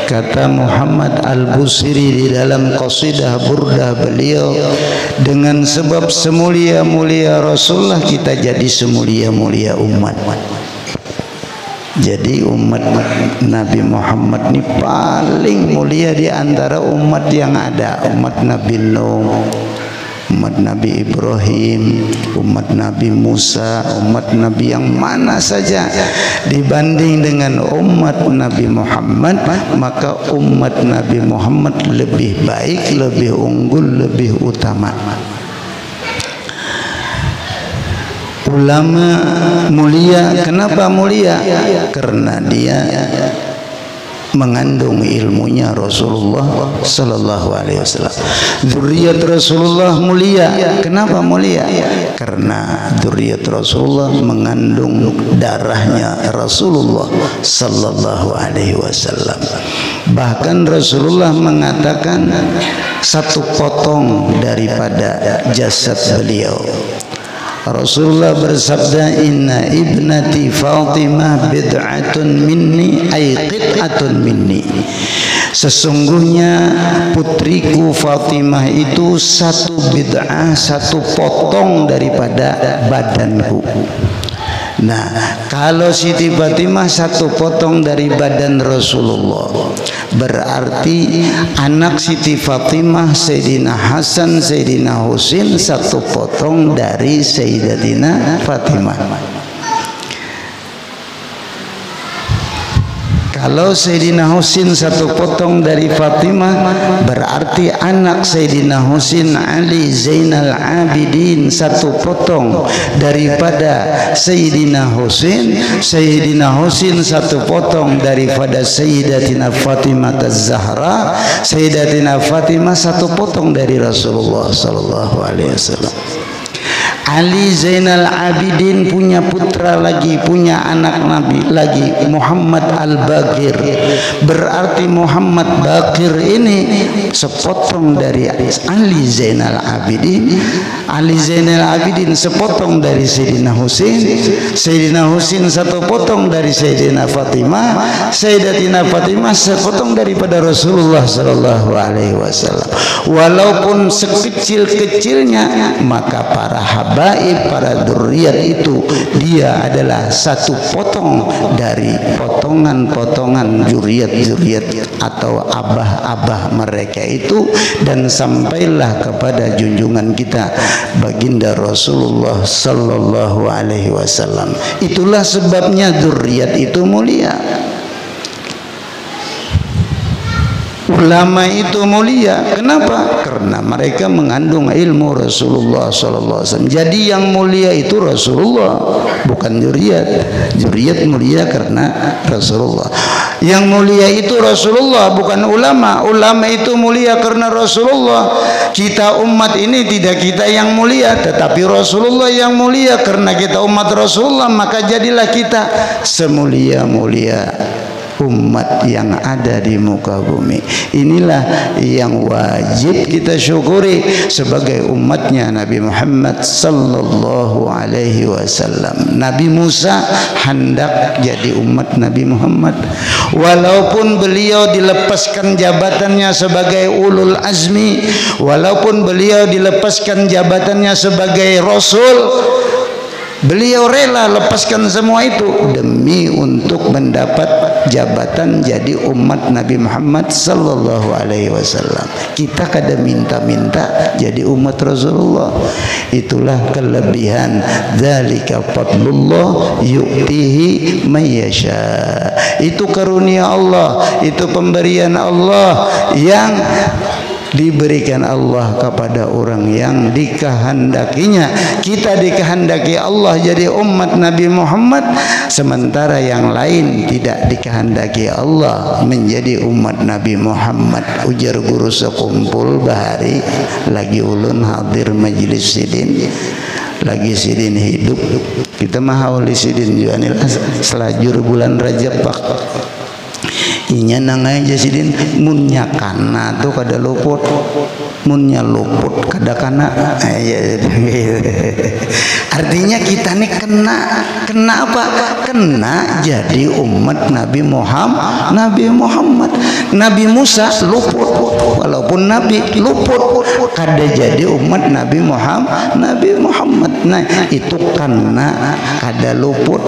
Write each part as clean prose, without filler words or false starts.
Kata Muhammad Al-Busiri di dalam qasidah burdah beliau, dengan sebab semulia-mulia Rasulullah kita jadi semulia-mulia umat. Jadi umat Nabi Muhammad ini paling mulia di antara umat yang ada. Umat Nabi Nuh, umat Nabi Ibrahim, umat Nabi Musa, umat Nabi yang mana saja. Dibanding dengan umat Nabi Muhammad, maka umat Nabi Muhammad lebih baik, lebih unggul, lebih utama. Ulama mulia, kenapa mulia? Karena dia mengandung ilmunya Rasulullah sallallahu alaihi wasallam. Dzurriyyat Rasulullah mulia. Kenapa mulia? Karena dzurriyyat Rasulullah mengandung darahnya Rasulullah sallallahu alaihi wasallam. Bahkan Rasulullah mengatakan satu potong daripada jasad beliau. Rasulullah bersabda, inna ibnati Fatimah bid'atun minni ay qit'atun minni. Sesungguhnya putriku Fatimah itu satu bid'ah, satu potong daripada badanku. Nah, kalau Siti Fatimah satu potong dari badan Rasulullah, berarti anak Siti Fatimah Sayyidina Hasan, Sayyidina Husain satu potong dari Sayyidatina Fatimah. Kalau Sayyidina Husain satu potong dari Fatimah, berarti anak Sayyidina Husain Ali Zainal Abidin satu potong daripada Sayyidina Husain. Sayyidina Husain satu potong daripada Sayyidatina Fatimah Az-Zahra. Sayyidatina Fatimah satu potong dari Rasulullah sallallahu alaihi wasallam. Ali Zainal Abidin punya putra lagi, punya anak Nabi lagi, Muhammad Al-Baqir. Berarti Muhammad Baqir ini sepotong dari Ali Zainal Abidin. Ali Zainal Abidin sepotong dari Sayyidina Husain. Sayyidina Husain satu potong dari Sayyidina Fatimah. Sayyidatina Fatimah sepotong daripada Rasulullah sallallahu alaihi wasallam. Walaupun sekecil-kecilnya, maka para habaib, para dzurriyyat itu dia adalah satu potong dari potongan-potongan dzurriyyat atau abah-abah mereka itu, dan sampailah kepada junjungan kita baginda Rasulullah sallallahu alaihi wasallam. Itulah sebabnya dzurriyyat itu mulia. Ulama itu mulia. Kenapa? Karena mereka mengandung ilmu Rasulullah sallallahu alaihi wasallam. Jadi yang mulia itu Rasulullah, bukan dzurriyyat. Dzurriyyat mulia karena Rasulullah. Yang mulia itu Rasulullah, bukan ulama. Ulama itu mulia karena Rasulullah. Kita umat ini tidak kita yang mulia, tetapi Rasulullah yang mulia. Karena kita umat Rasulullah, maka jadilah kita semulia-mulia umat yang ada di muka bumi. Inilah yang wajib kita syukuri sebagai umatnya Nabi Muhammad sallallahu alaihi wasallam. Nabi Musa hendak jadi umat Nabi Muhammad, walaupun beliau dilepaskan jabatannya sebagai ulul azmi, walaupun beliau dilepaskan jabatannya sebagai rasul, beliau rela lepaskan semua itu demi untuk mendapat jabatan jadi umat Nabi Muhammad sallallahu alaihi wasallam. Kita kada minta-minta jadi umat Rasulullah. Itulah kelebihan, dzalika fadlullah yu'tihi may yasha. Itu karunia Allah, itu pemberian Allah yang diberikan Allah kepada orang yang dikehendakinya. Kita dikehendaki Allah jadi umat Nabi Muhammad, sementara yang lain tidak dikehendaki Allah menjadi umat Nabi Muhammad. Ujar guru sekumpul bahari lagi ulun hadir majlis sidin, lagi sidin hidup, kita mahauli sidin juanil selajur bulan Rajab Pak. inya nangai jasidin munnya kana tuh kada luput, munnya luput kada kana. Artinya kita nih kena apa? Kena jadi umat Nabi Muhammad. Nabi Musa luput, walaupun Nabi luput, kada jadi umat Nabi Muhammad. Nah itu karena kada luput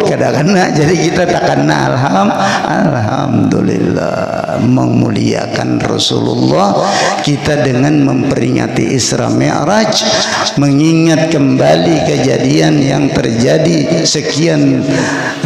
kada kena, jadi kita tak kena. Alhamdulillah, memuliakan Rasulullah kita dengan memperingati Isra Mi'raj, mengingat kembali kejadian yang terjadi sekian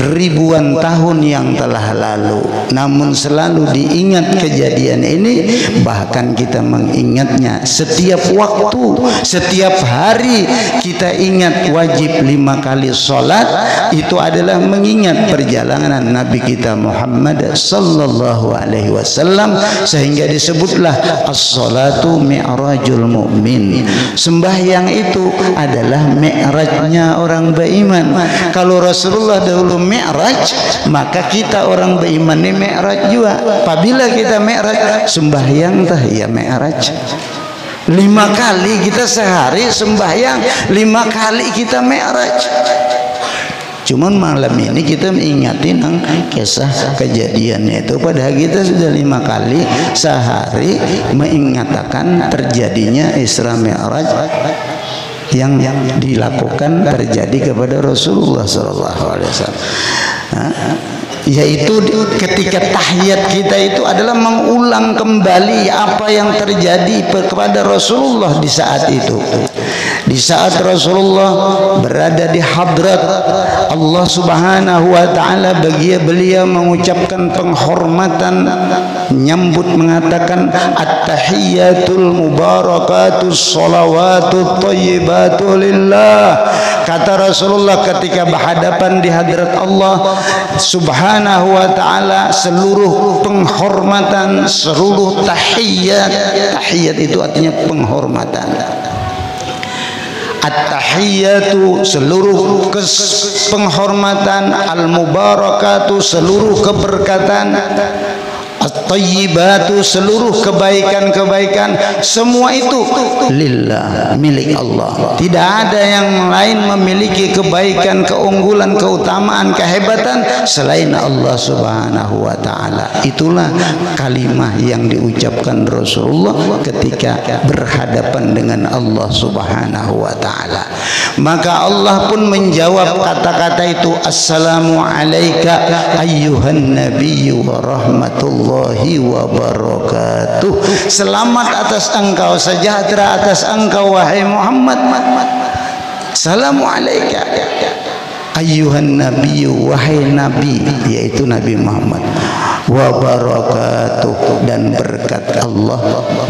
ribuan tahun yang telah lalu. Namun selalu diingat kejadian ini, bahkan kita mengingatnya setiap waktu, setiap hari kita ingat wajib 5 kali sholat. Itu adalah mengingat perjalanan Nabi kita Muhammad sallallahu alaihi wasallam, sehingga disebutlah as-salatu mi'rajul mu'min. Sembahyang itu adalah mi'rajnya orang beriman. Kalau Rasulullah dahulu mi'raj, maka kita orang beriman ini mi'raj juga. Apabila kita mi'raj, sembahyang tah ya mi'raj. 5 kali kita sehari sembahyang, 5 kali kita mi'raj. Cuman malam ini kita mengingatin kisah kejadiannya itu, padahal kita sudah 5 kali sehari mengingatkan terjadinya Isra Mi'raj yang dilakukan terjadi kepada Rasulullah SAW. Yaitu ketika tahiyat kita itu adalah mengulang kembali apa yang terjadi kepada Rasulullah di saat itu. Di saat Rasulullah berada di hadrat Allah Subhanahu wa taala, beliau mengucapkan penghormatan, menyambut mengatakan at-tahiyyatul mubarakatus shalawatut thayyibatu lillah. Kata Rasulullah ketika berhadapan di hadrat Allah Subhanahu wa taala, seluruh penghormatan, seluruh tahiyat itu artinya penghormatan. At-tahiyyatu seluruh penghormatan, al-mubarakatu seluruh keberkatan, at-tayyibatu seluruh kebaikan-kebaikan, semua itu lillah, milik Allah. Tidak ada yang lain memiliki kebaikan, keunggulan, keutamaan, kehebatan selain Allah Subhanahu wa taala. Itulah kalimah yang diucapkan Rasulullah ketika berhadapan dengan Allah Subhanahu wa taala. Maka Allah pun menjawab kata-kata itu, assalamu alayka ayyuhan nabiyyu wa rahmatullahi wa barakatuh. Selamat atas engkau, sejahtera atas engkau wahai Muhammad. Assalamu alayka ayyuhan nabiyyu, wahai nabi, yaitu Nabi Muhammad, wa barakatuh, dan berkat Allah,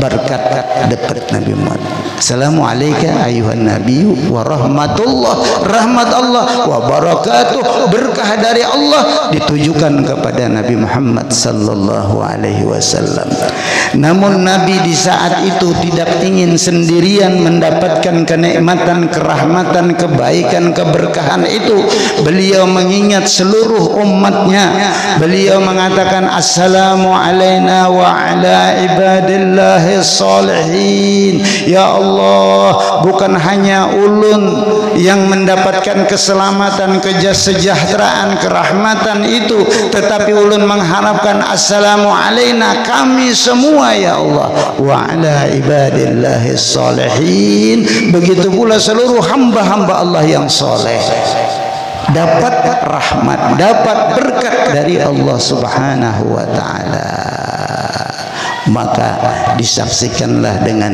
berkat dapat Nabi Muhammad. Assalamu alayka ayyuhan nabiyyu wa rahmatullah, rahmat Allah, wa barakatuh, berkah dari Allah ditujukan kepada Nabi Muhammad sallallahu alaihi wasallam. Namun Nabi di saat itu tidak ingin sendirian mendapatkan kenikmatan, kerahmatan, kebaikan, keberkahan itu. Beliau mengingat seluruh umatnya. Beliau mengatakan assalamu alayna wa ala ibadillahi salihin. Ya Allah, bukan hanya ulun yang mendapatkan keselamatan, kesejahteraan, kerahmatan itu, tetapi ulun mengharapkan assalamu alayna, kami semua ya Allah, wa ala ibadillahi salihin. Begitu pula seluruh hamba-hamba Allah yang soleh dapat rahmat, dapat berkat dari Allah Subhanahu wa taala. Maka disaksikanlah dengan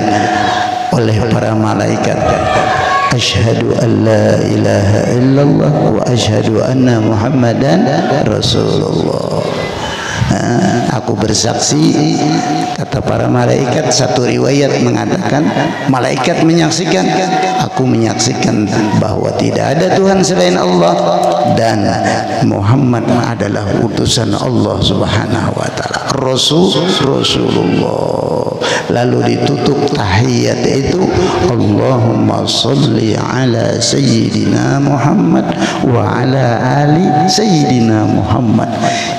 oleh para malaikat, asyhadu an la ilaha illallah wa asyhadu anna Muhammadan Rasulullah. Aku bersaksi, kata para malaikat. Satu riwayat mengatakan malaikat menyaksikan, aku menyaksikan bahwa tidak ada Tuhan selain Allah dan Muhammad adalah utusan Allah Subhanahu wa taala. Rasulullah. Lalu ditutup tahiyat itu Allahumma sholli ala sayyidina Muhammad wa ala ali sayyidina Muhammad.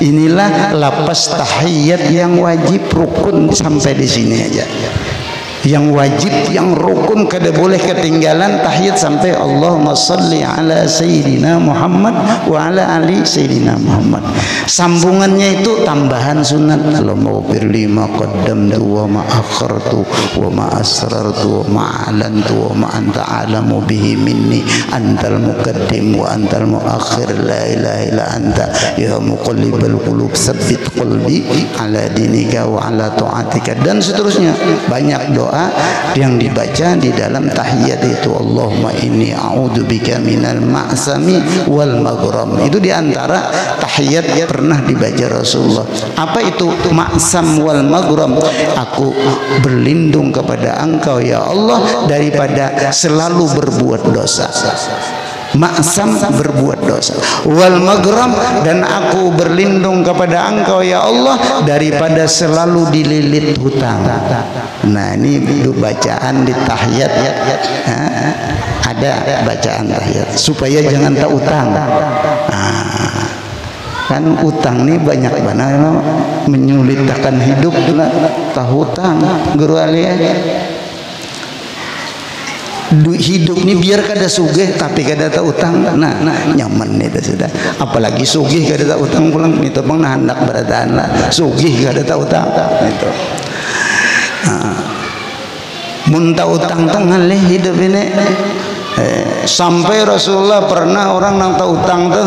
Inilah lapas tahiyat yang wajib, rukun sampai di sini aja. Yang wajib, yang rukun, kada boleh ketinggalan tahiyat sampai Allahumma sholli ala sayyidina Muhammad wa ala ali sayyidina Muhammad. Sambungannya itu tambahan sunat. Allahumma firli ma qaddamtu wa ma akhartu wa ma asrartu wa ma alantu wa ma anta alamu bihi minni antal muqaddim wa antal muakhir la ilaha illa anta ya muqallibal qulub tsabbit qalbi ala dinika wa ala taatika, dan seterusnya. Banyak doa yang dibaca di dalam tahiyat itu. Allahumma inni a'udzubika minal ma'sami wal maghram. Itu diantara tahiyat pernah dibaca Rasulullah. Apa itu ma'sam wal maghram? Aku berlindung kepada Engkau ya Allah daripada selalu berbuat dosa. Ma'sam, berbuat dosa, wal maghram, dan aku berlindung kepada Engkau ya Allah daripada selalu dililit hutang. Nah, ini bacaan di tahiyat ya. Ada bacaan tahiyat supaya jangan tak utang. Kan utang nih banyak banget menyulitkan hidup, tak hutang guru alia. Hidup ini biar kada sugih tapi kada tak utang, nah nyaman itu sudah. Apalagi sugih kada tak utang pulang itu bang hendak berataan lah, sugih kada tak utang itu. Muntah utang tengah leh hidup ini. Sampai Rasulullah pernah orang nang tak utang tuh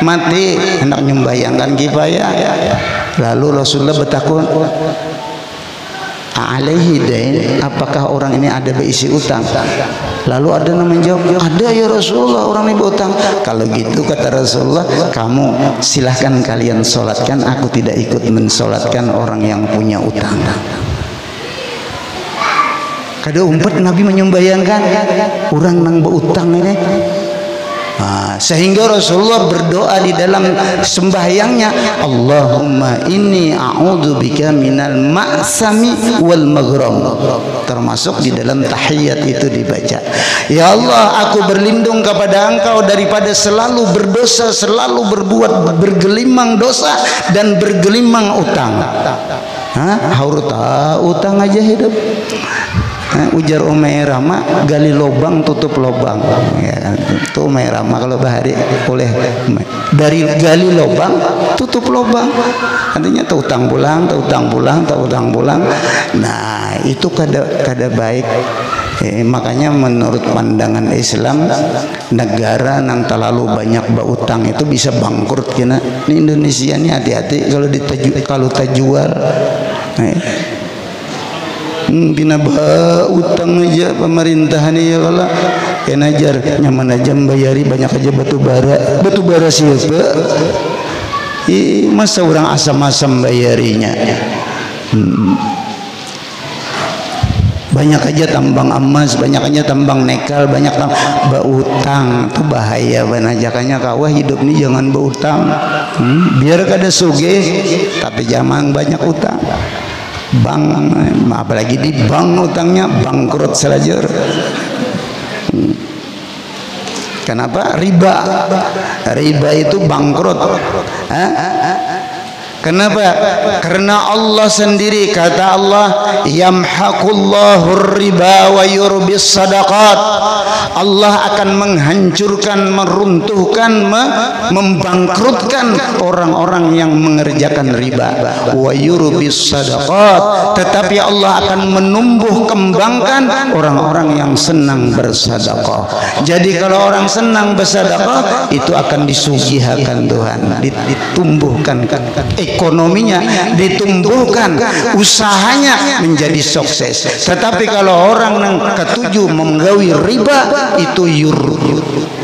mati hendak nyembayangkan kifayah, lalu Rasulullah bertakun, alaihi dain, apakah orang ini ada berisi utang? Lalu ada yang menjawab, ada ya Rasulullah, orang ini berutang. Kalau gitu kata Rasulullah, kamu silahkan kalian solatkan, aku tidak ikut mensolatkan orang yang punya utang. Kada umpet Nabi menyembayangkan orang nang berutang ini. Sehingga Rasulullah berdoa di dalam sembahyangnya, Allahumma inni a'udzubika minal ma'sami wal maghram. Termasuk di dalam tahiyat itu dibaca, ya Allah, aku berlindung kepada Engkau daripada selalu berdosa, selalu berbuat bergelimang dosa dan bergelimang utang. Haurta utang aja hidup. Ujar Umairah mah gali lobang tutup lobang ya, itu Umairah mah kalau bahari boleh dari gali lobang tutup lobang, artinya tak utang pulang, tak utang pulang, tak utang pulang. Nah itu kada baik. Makanya menurut pandangan Islam, negara yang terlalu banyak berutang itu bisa bangkrut kena. Ini Indonesia ini hati-hati kalau terjual. Bina utang aja pemerintahan ya kalau kenajar nyaman aja membayari banyak aja batu bara siapa masa orang asam-asam bayarinya. Banyak aja tambang emas, banyak aja tambang nikel, banyak berutang, itu bahaya banajakannya. Kawah hidup ini jangan berutang, biar kada sugih tapi jangan banyak utang. Bank, apalagi di bank utangnya bangkrut selajur. Kenapa? Riba itu bangkrut. Kenapa? Karena Allah sendiri, kata Allah, yamhaqullahu riba wa yurbis sadaqat. Allah akan menghancurkan, meruntuhkan, membangkrutkan orang-orang yang mengerjakan riba. Wa yurbis sadaqat. Tetapi Allah akan menumbuh kembangkan orang-orang yang senang bersedekah. Jadi kalau orang senang bersedekah itu akan disugihakan Tuhan, ditumbuhkan ekonominya, ditumbuhkan usahanya menjadi sukses. Tetapi kalau orang yang ketujuh menggawi riba itu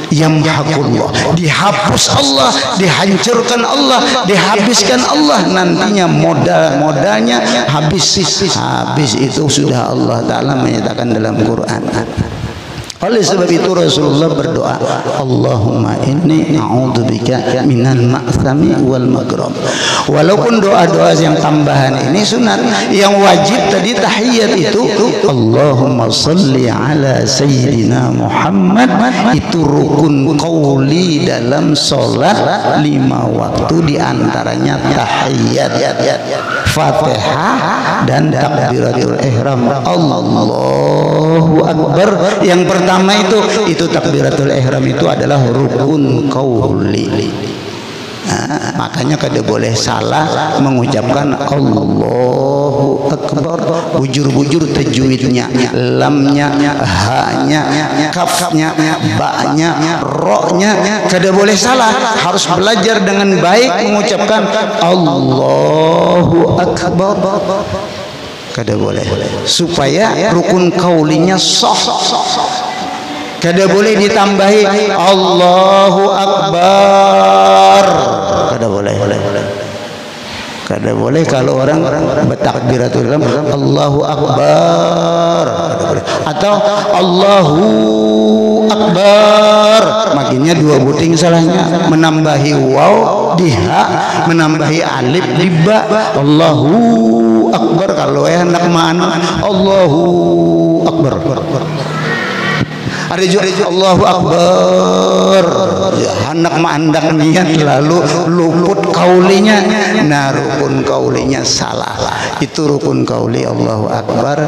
yamhaqullah, dihapus Allah, dihancurkan Allah, dihabiskan Allah, nantinya modalnya habis itu sudah Allah Ta'ala menyatakan dalam Quran. Oleh sebab itu Rasulullah berdoa, Allahumma inni a'udzubika minal ma'thami wal maghram. Walaupun doa-doa yang tambahan ini sunat, yang wajib tadi tahiyat itu Allahumma salli ala sayyidina Muhammad, itu rukun qauli dalam sholat 5 waktu, diantaranya tahiyat, Fatihah dan takbiratul ihram. Allahu akbar. Yang pertama itu takbiratul ihram itu adalah rukun qauli. Nah, makanya kada boleh salah mengucapkan Allahu akbar, bujur-bujur tajwidnya, lamnya, ha-nya, kafnya, ba-nya, ro-nya kada boleh salah, harus belajar dengan baik mengucapkan Allahu akbar. Kada boleh, supaya rukun kaulinya sah. Kada boleh ditambahi Allahu akbar. Kada boleh. Kada boleh kalau orang bertakbiratul ihram Allahu akbar. Atau Allahu akbar. Makinnya 2 buting salahnya, menambahi waw di ha, menambahi alif di ba. Allahu akbar. Kalau hendak mana Allahu akbar. Ada juga Allahu akbar, anak mandak niat lalu luput kaulinya, nah rukun kaulinya salah. Itu rukun kauli Allahu akbar.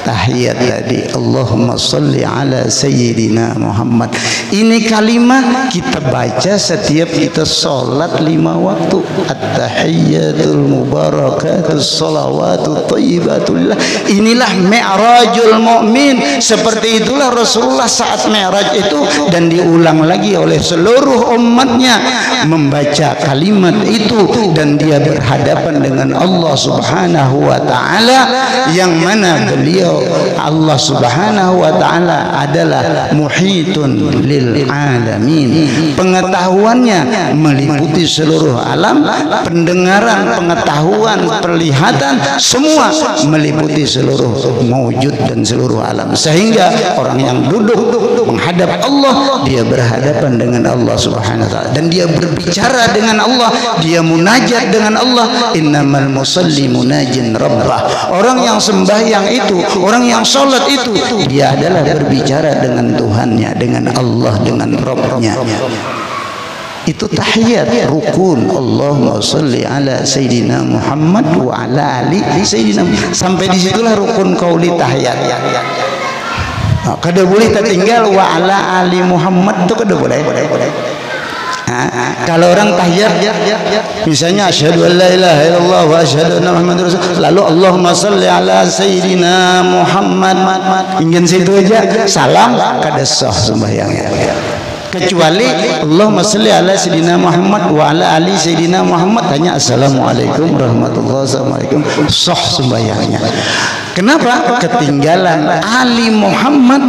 Tahiyat tadi Allahumma salli ala sayyidina Muhammad, ini kalimat kita baca setiap kita sholat 5 waktu. At-tahiyyatul mubarakatus salawatut thayyibatullah. Inilah mi'rajul mu'min. Seperti itulah Rasulullah saat Mi'raj itu, dan diulang lagi oleh seluruh umatnya membaca kalimat itu, dan dia berhadapan dengan Allah Subhanahu wa ta'ala, yang mana beliau Allah Subhanahu wa ta'ala adalah muhitun lil alamin. Pengetahuannya meliputi seluruh alam, pendengaran, pengetahuan, penglihatan, semua meliputi seluruh mawjud dan seluruh alam. Sehingga orang yang duduk menghadap Allah, dia berhadapan dengan Allah Subhanahu wa ta'ala, dan dia berbicara dengan Allah, dia munajat dengan Allah. Innamal musalli munajin rabbah. Orang yang sembahyang itu, orang yang sholat itu, dia adalah berbicara dengan Tuhannya, dengan Allah, dengan Rabbnya. Itu tahiyat, rukun. Allahumma salli ala sayyidina Muhammad wa ala ali sayyidina. Sampai disitulah rukun qauli tahiyat. Kada boleh tertinggal wa ala ali Muhammad, itu kada boleh. Kalau orang tahiyat misalnya asyhadu an la ilaha illallah wa asyhadu anna muhammadar rasul, lalu Allahumma salli ala sayyidina Muhammad, ingin situ aja salam, kada sah sembahyangnya. Kecuali Allahumma salli ala sayyidina Muhammad wa ala ali sayyidina Muhammad, hanya assalamualaikum warahmatullahi wabarakatuh, sah sembahyangnya. Kenapa? Ketinggalan Ali Muhammad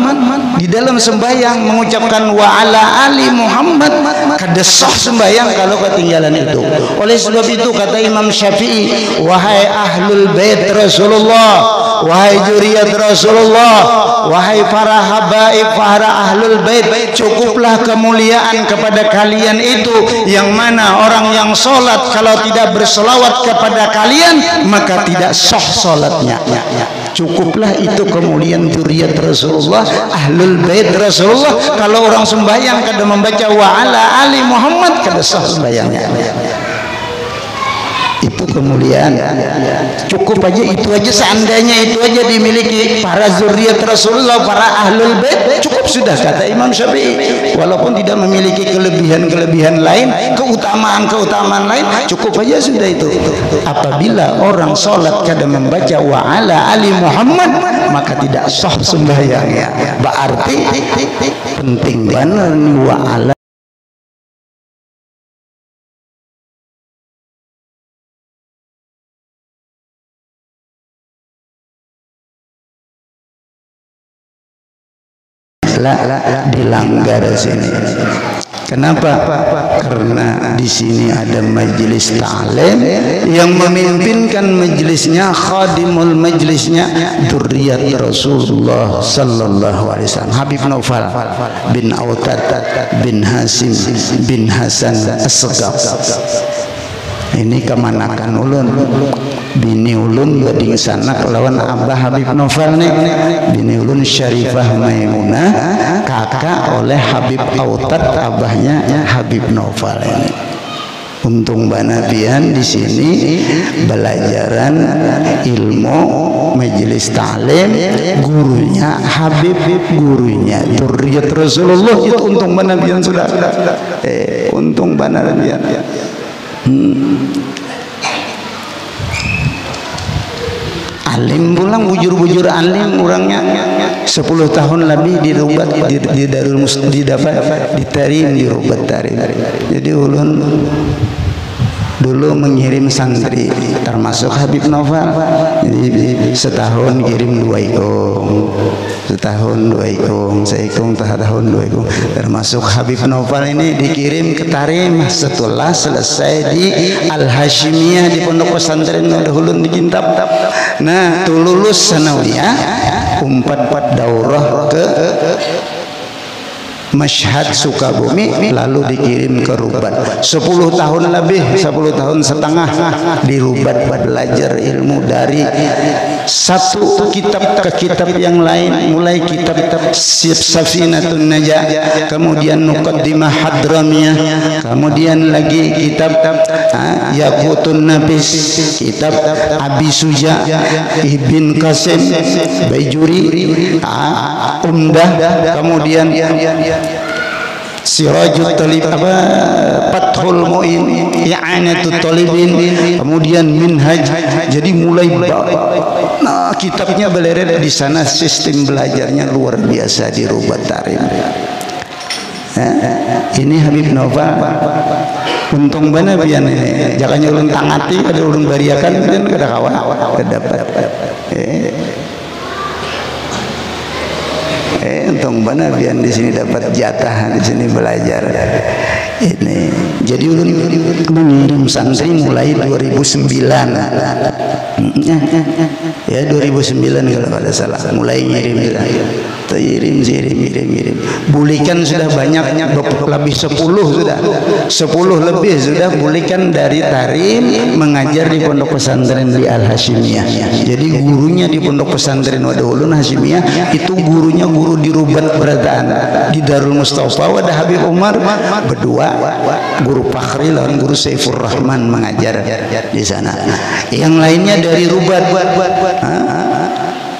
di dalam sembahyang, mengucapkan wa ala ali Muhammad, kada sah sembahyang kalau ketinggalan itu. Oleh sebab itu kata Imam Syafi'i, wahai ahlul bait Rasulullah, wahai zuriyat Rasulullah, wahai para habaib, para ahlul bait, cukuplah kemuliaan kepada kalian itu, yang mana orang yang sholat kalau tidak berselawat kepada kalian maka tidak sah sholatnya. Cukuplah itu kemuliaan zuriat Rasulullah, ahlul bait Rasulullah. Kalau orang sembahyang kada membaca wa ala ali Muhammad, kada sah sembahyangnya. Itu kemuliaan. Cukup aja itu aja, seandainya itu aja dimiliki para zuriat Rasulullah, para ahlul bait, cukup sudah kata Imam Syafi'i. Walaupun tidak memiliki kelebihan-kelebihan lain, keutamaan-keutamaan lain, cukup aja sudah itu. Apabila orang sholat kada membaca wa ala ali Muhammad, maka tidak sah sembahyangnya. Berarti penting benar nih wa ala dilanggar sini. Kenapa? Karena di sini ada majelis ta'lim yang memimpinkan majelisnya, khadimul majelisnya dzurriyyat Rasulullah sallallahu alaihi wasallam, Habib Naufal bin Autad bin Hasim bin Hasan As-Segaf. Ini kemanakan ulun, bini ulun bading sana lawan Abah Habib Naufal nih, bini ulun Syarifah Maimunah, kakak oleh Habib Autad, abahnya Habib Naufal ini. Untung banabian di sini belajaran ilmu majelis ta'lim, gurunya Habib, gurunya dzurriyyat Rasulullah. Itu untung banabian sudah. Untung banabian. Alim pulang, bujur-bujur alim orangnya 10 tahun lebih dirubat di Darul dapat ditarim di rubat tarim. Jadi ulun dulu mengirim santri termasuk Habib Naufal, jadi setahun kirim 2 ikung, setahun 2 ikung, seikung tahun 2 ikung. Termasuk Habib Naufal ini dikirim ke Tarim setelah selesai di Al-Hashimiyah di pondok pesantren Ulun di Kintab. Nah, tuh lulus sanawiyah, umpat daurah ke Mashhad Sukabumi, lalu dikirim ke Rubat 10 tahun lebih, 10 tahun setengah di Rubat belajar ilmu dari satu kitab ke kitab yang lain, mulai kitab Safinatun Najah, kemudian Muqaddimah Hadramiyah, kemudian lagi kitab Yaqutun Nafis, kitab Abi Suja Ibn Qasim Baijuri, Umdah, kemudian Sirajut Talib, Fathul Mu'in, I'anatut Talibin, kemudian Minhaj. Jadi mulai kitabnya belerek di sana, sistem belajarnya luar biasa di Rubat Tarim. Ini Habib Naufal. Untung bener bian ini. Jangan ulun tangati ada ulun bariakan dan kada kawan dapat. Untung benar biar di sini dapat jatah, di sini belajar. Ini jadi ulun mengirim santri mulai 2009. Ya 2009 kalau ada salah, mulai ngirim. Bulikan sudah banyak, lebih 10 sudah. 10 lebih sudah bulikan dari Tarim mengajar di pondok pesantren di Al-Hashimiyah. Jadi gurunya di pondok pesantren Wadahulun Hashimiyah itu gurunya guru di Rubat Berataan. Di Darul Mustafa ada Habib Umar berdua, guru Fakhri lawan guru Saifur Rahman mengajar di sana. Yang lainnya dari Rubat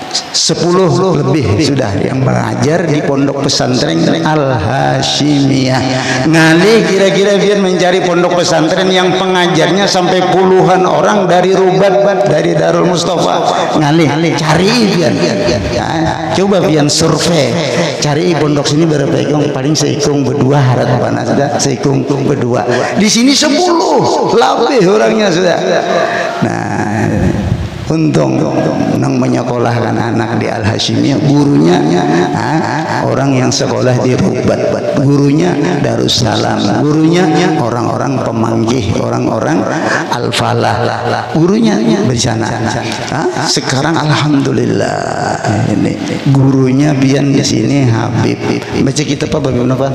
10 lebih sudah yang mengajar di pondok pesantren Al-Hashimiyah. Ngali kira-kira biar mencari pondok pesantren yang pengajarnya sampai puluhan orang dari Rubat, dari Darul Mustafa. Ngali cari biar. Coba biar survei, cari pondok sini berapa ikung, paling seikung berdua harap panas sudah, seikung berdua. Di sini 10 lebih orangnya sudah. Nah, untung nang menyekolahkan anak di Al-Hashimiyah, gurunya orang yang sekolah di Rubat, gurunya Darussalam, gurunya orang-orang pemanggih, orang-orang Al-Falah, gurunya di sana. Sekarang alhamdulillah ini gurunya bian di sini Habib. Baca kitab apa bagaimana Pak?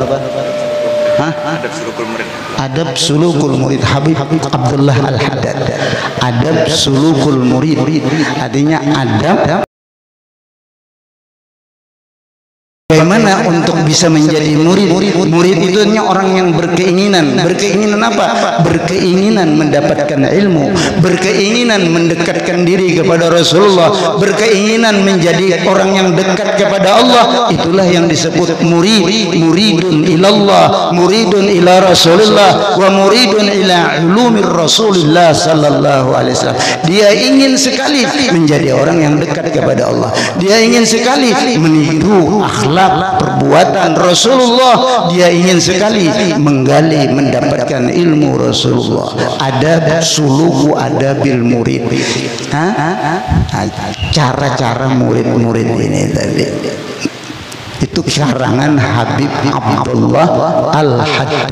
Adab Sulukul Murid Habib Abdullah Al-Haddad. Adab Sulukul Murid, artinya adab bagaimana untuk bisa menjadi murid. Murid itu orang yang berkeinginan. Berkeinginan apa? Berkeinginan mendapatkan ilmu, berkeinginan mendekatkan diri kepada Rasulullah, berkeinginan menjadi orang yang dekat kepada Allah. Itulah yang disebut murid. Muridun ilallah, muridun ila Rasulullah, wa muridun ila ulumir Rasulullah sallallahu alaihi wasallam. Dia ingin sekali menjadi orang yang dekat kepada Allah. Dia ingin sekali meniru akhlak perbuatan Rasulullah. Dia ingin sekali menggali mendapatkan ilmu Rasulullah. Adab suluku adabil murid. Cara-cara murid-murid ini tadi. Itu karangan Habib Abdullah Al-Haddad.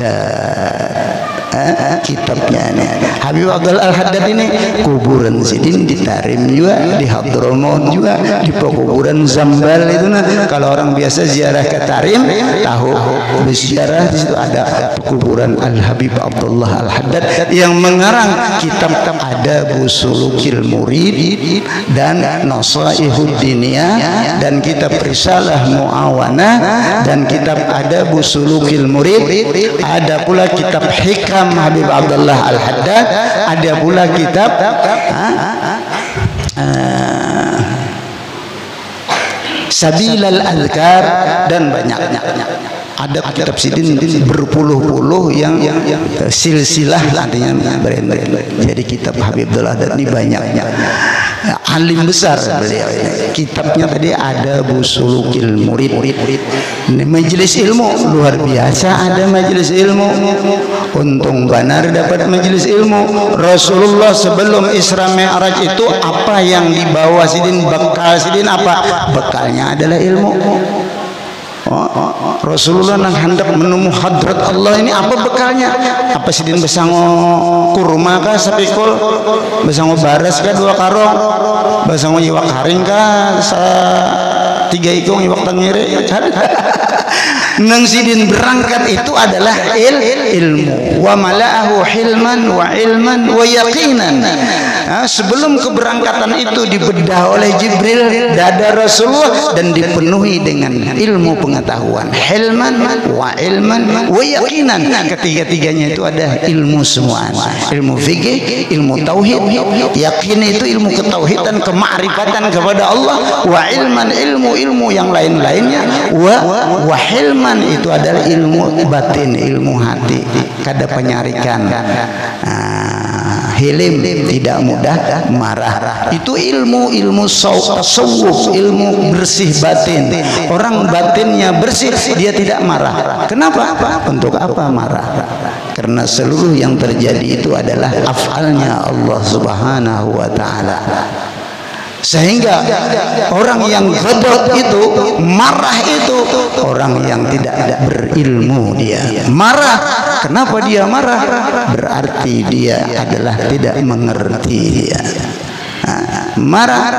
Kitabnya ini Habib Abdullah Al-Haddad ini kuburan sidin di Tarim juga, di Hadramaut juga, di pekuburan Zambal itu. Nah, kalau orang biasa ziarah ke Tarim tahu berziarah di situ ada kuburan Al-Habib Abdullah Al-Haddad yang mengarang kitab Adabus Sulukil Murid dan Nasaihud Diniyah dan kitab Risalah Muawanah dan kitab Adabus Sulukil Murid. Ada pula kitab Hikam Habib Abdullah Al-Haddad, ada pula kitab Sabilal Azkar dan banyaknya. Ada kitab sidin berpuluh-puluh yang silsilah artinya brand-brand. Jadi kitab Habib Abdullah Haddad ini banyaknya. Alim besar beliau ini. Kitabnya tadi ada Busulukil Murid. Ini majelis ilmu luar biasa, ada majelis ilmu. Untung benar dapat majelis ilmu. Rasulullah sebelum Isra Mi'raj itu apa yang dibawa sidin, bekal sidin apa? Bekalnya adalah ilmu. Rasulullah nang hendak menemui hadrat Allah ini apa bekalnya? Apa sidin besango kurma kah sapikul, besango baras kah 2 karong, besango iwak haring kah 3 ikung iwak tangire. Nang sidin berangkat itu adalah ilmu. Wa mala'ahu hilman wa ilman wa yaqinan. Sebelum keberangkatan itu dibedah oleh Jibril dada Rasulullah dan dipenuhi dengan ilmu pengetahuan, hilman wa ilman wa yaqinan. Ketiga-tiganya itu ada ilmu semua. Ilmu fikih, ilmu tauhid, yakin itu ilmu ketauhidan, kemakrifatan kepada Allah, wa ilman ilmu yang lain-lainnya, wa hilman itu adalah ilmu batin, ilmu hati, kada penyarikan. Hilim tidak mudah marah. Itu ilmu tasawuf, ilmu bersih batin. Orang batinnya bersih, dia tidak marah. Kenapa? Untuk apa marah? Karena seluruh yang terjadi itu adalah afalnya Allah Subhanahu wa taala. Sehingga orang yang ghadab itu, marah itu orang yang tidak berilmu. Dia marah. Kenapa dia marah? Berarti dia adalah tidak mengerti. Dia marah.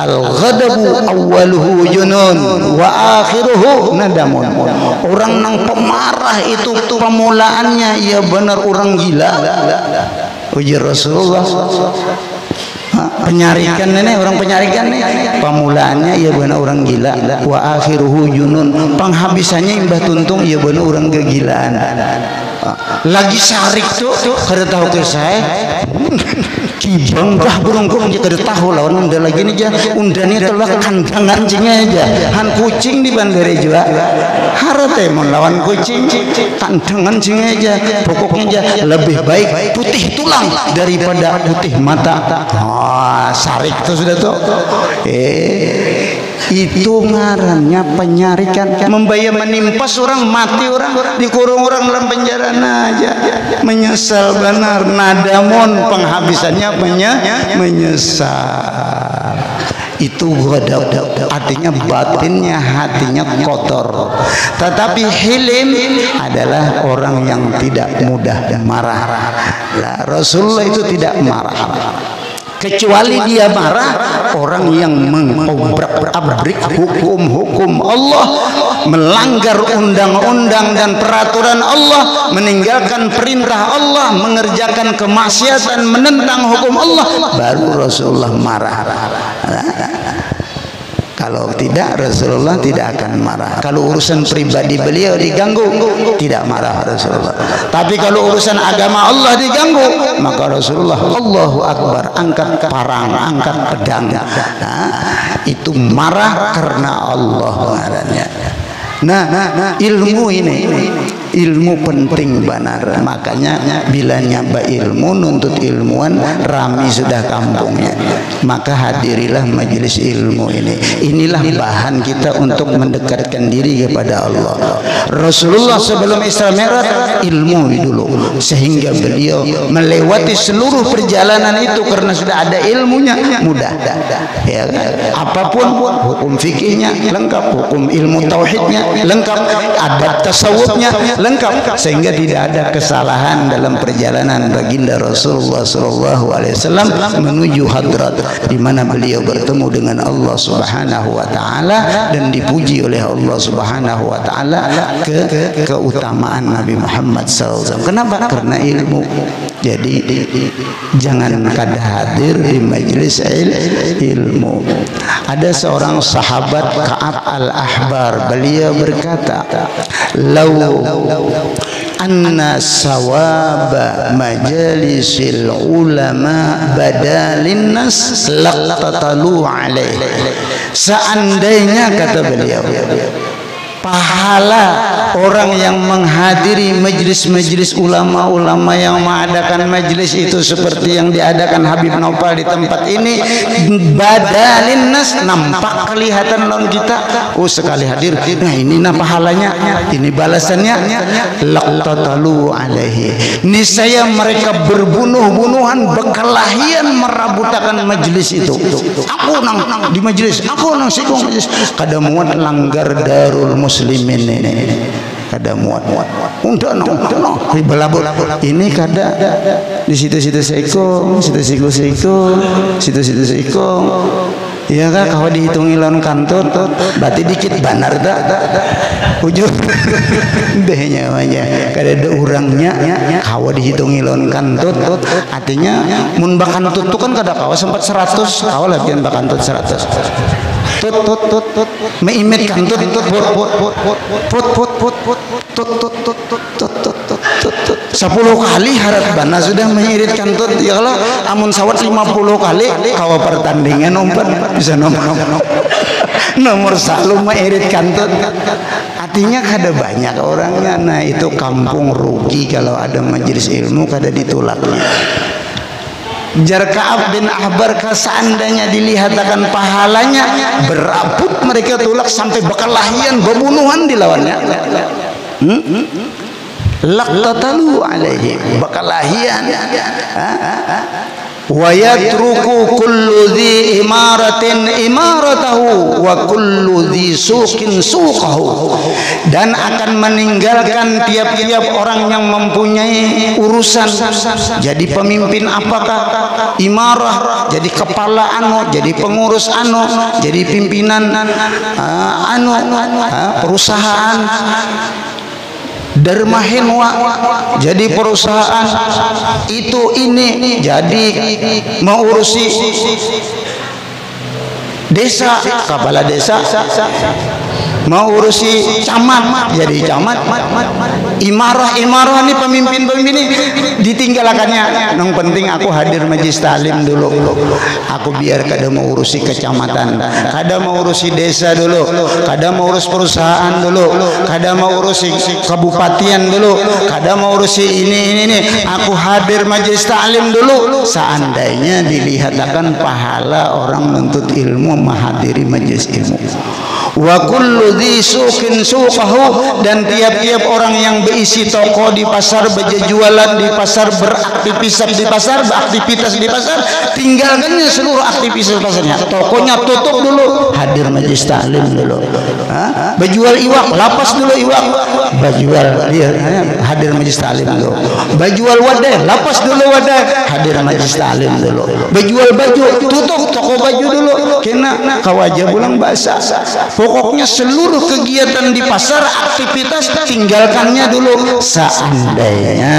Al-ghadabu awwaluhu junun wa akhiruhu nadamun. Orang nang pemarah itu pemulaannya ya benar orang gila. Ujar Rasulullah. Penyarikan ini, orang penyarikan nih pemulaannya ya benar orang gila, wa akhiruhu junun, penghabisannya imbah tuntung ya benar orang kegilaan. Lagi sarik tuh kada tahu ke saya kibang dah burung-burung dia kada tahu lawan unda lagi nih jah undanya telah kandangan cingnya aja han kucing di bandara juga harate mon lawan kucing kandangan cingnya aja pokoknya aja lebih baik putih tulang daripada putih mata. Sarik itu sudah tuh itu ngarannya penyarikan, membayar menimpas orang, mati orang, dikurung orang dalam penjara aja, menyesal benar. Nadamun penghabisannya menyesal. Itu ghadab, artinya batinnya, hatinya kotor. Tetapi hilim adalah orang yang tidak mudah marah. Nah, Rasulullah itu tidak marah. Kecuali dia marah orang yang mengobrak-abrik hukum-hukum Allah, melanggar undang-undang dan peraturan Allah, meninggalkan perintah Allah, mengerjakan kemaksiatan, menentang hukum Allah, baru Rasulullah marah. Kalau tidak, Rasulullah tidak akan marah. Kalau urusan pribadi beliau diganggu, tidak marah Rasulullah. Tapi kalau urusan agama Allah diganggu, maka Rasulullah Allahu Akbar, angkat parang, angkat pedang. Itu marah karena Allah. Nah, ilmu ini ilmu penting benar. Makanya bila nyaba ilmu, nuntut ilmuwan, rami sudah kampungnya. Maka hadirilah majelis ilmu ini. Inilah bahan kita untuk mendekatkan diri kepada Allah. Rasulullah sebelum Isra Mi'raj ilmu dulu, sehingga beliau melewati seluruh perjalanan itu karena sudah ada ilmunya, mudah. Ya, apapun hukum fikihnya lengkap, hukum ilmu tauhidnya lengkap, adab tasawufnya lengkap, sehingga tidak ada kesalahan dalam perjalanan baginda Rasulullah SAW menuju hadrat di mana beliau bertemu dengan Allah Subhanahu wa taala dan dipuji oleh Allah Subhanahu wa taala keutamaan Nabi Muhammad SAW. Kenapa? Karena ilmu. Jadi jangan kada hadir di majelis ilmu. Ada seorang sahabat Ka'ab al-Ahbar, beliau berkata, "Lau anna sawaba majalisil ulama badalin nas laqtatalu alaih." Seandainya, kata beliau, pahala orang yang menghadiri majlis-majlis ulama-ulama yang mengadakan majlis itu seperti yang diadakan Habib Naufal di tempat ini, badalin nas, nampak kelihatan non kita, oh sekali hadir, nah ini nah pahalanya, ini balasannya, laqtatalu alaihi, niscaya mereka berbunuh-bunuhan berkelahian merabutakan majlis itu. Aku nang di majlis, aku nang sikung majlis, kada muat langgar darul muslimin ini, kada muat unda no belabur ini kada di situ-situ seiko, situ-situ seiko, iya kan? Kalau dihitung ilon kantor berarti dikit banar tak ujung dehnya aja kada ada urangnya. Kalau dihitung ilon kantor artinya mun bakantut tu kan kada kawa sempat 100, kawa lagi bakantut 100 meimet kantut put 10 kali harap bana sudah mengirit kantut. Ya kalau amun sawat 50 kali kawa pertandingan umpan bisa nomor selalu mengirit kantut. Artinya kada banyak orangnya. Nah itu kampung rugi kalau ada majelis ilmu kada ditolaknya. Jar Ka'ab bin Ahbar, seandainya dilihat akan pahalanya, berabut mereka tolak sampai berkelahian, berbunuhan dilawannya. Laqtatalu alaihi, berkelahian. Wa yatruku kullu dhi imaratin imaratahu wa kullu dhi suqin suqahu, dan akan meninggalkan tiap-tiap orang yang mempunyai urusan. Jadi pemimpin apakah, imarah, jadi kepala jadi pengurus jadi pimpinan perusahaan, dermahenwa jadi perusahaan itu ini, jadi mengurusi desa, kepala desa, mengurusi camat, jadi camat, imarah ini pemimpin ini ditinggalkannya. Yang penting aku hadir majlis talim dulu, aku biar kada mau urusi kecamatan, kada mau urusi desa dulu, kada mau urus perusahaan dulu, kada mau urusi kabupatian dulu, kada mau urusi ini, aku hadir majlis talim dulu. Seandainya dilihat akan pahala orang menuntut ilmu menghadiri majlis ilmu. Wa kullu dhi suqin suqahu, dan tiap-tiap orang yang berisi toko di pasar, berjualan di pasar, beraktivitas di pasar, tinggalkannya seluruh aktivitas pasarnya, tokonya tutup dulu, hadir majlis taklim dulu. Berjual iwak, lapas dulu iwak, berjual hadir majlis taklim dulu. Berjual wadah, lapas dulu wadah, hadir majlis taklim dulu. Berjual baju, tutup toko baju dulu, kena kawaja bulang basah. Pokoknya seluruh kegiatan di pasar, aktivitas tinggalkannya dulu. Seandainya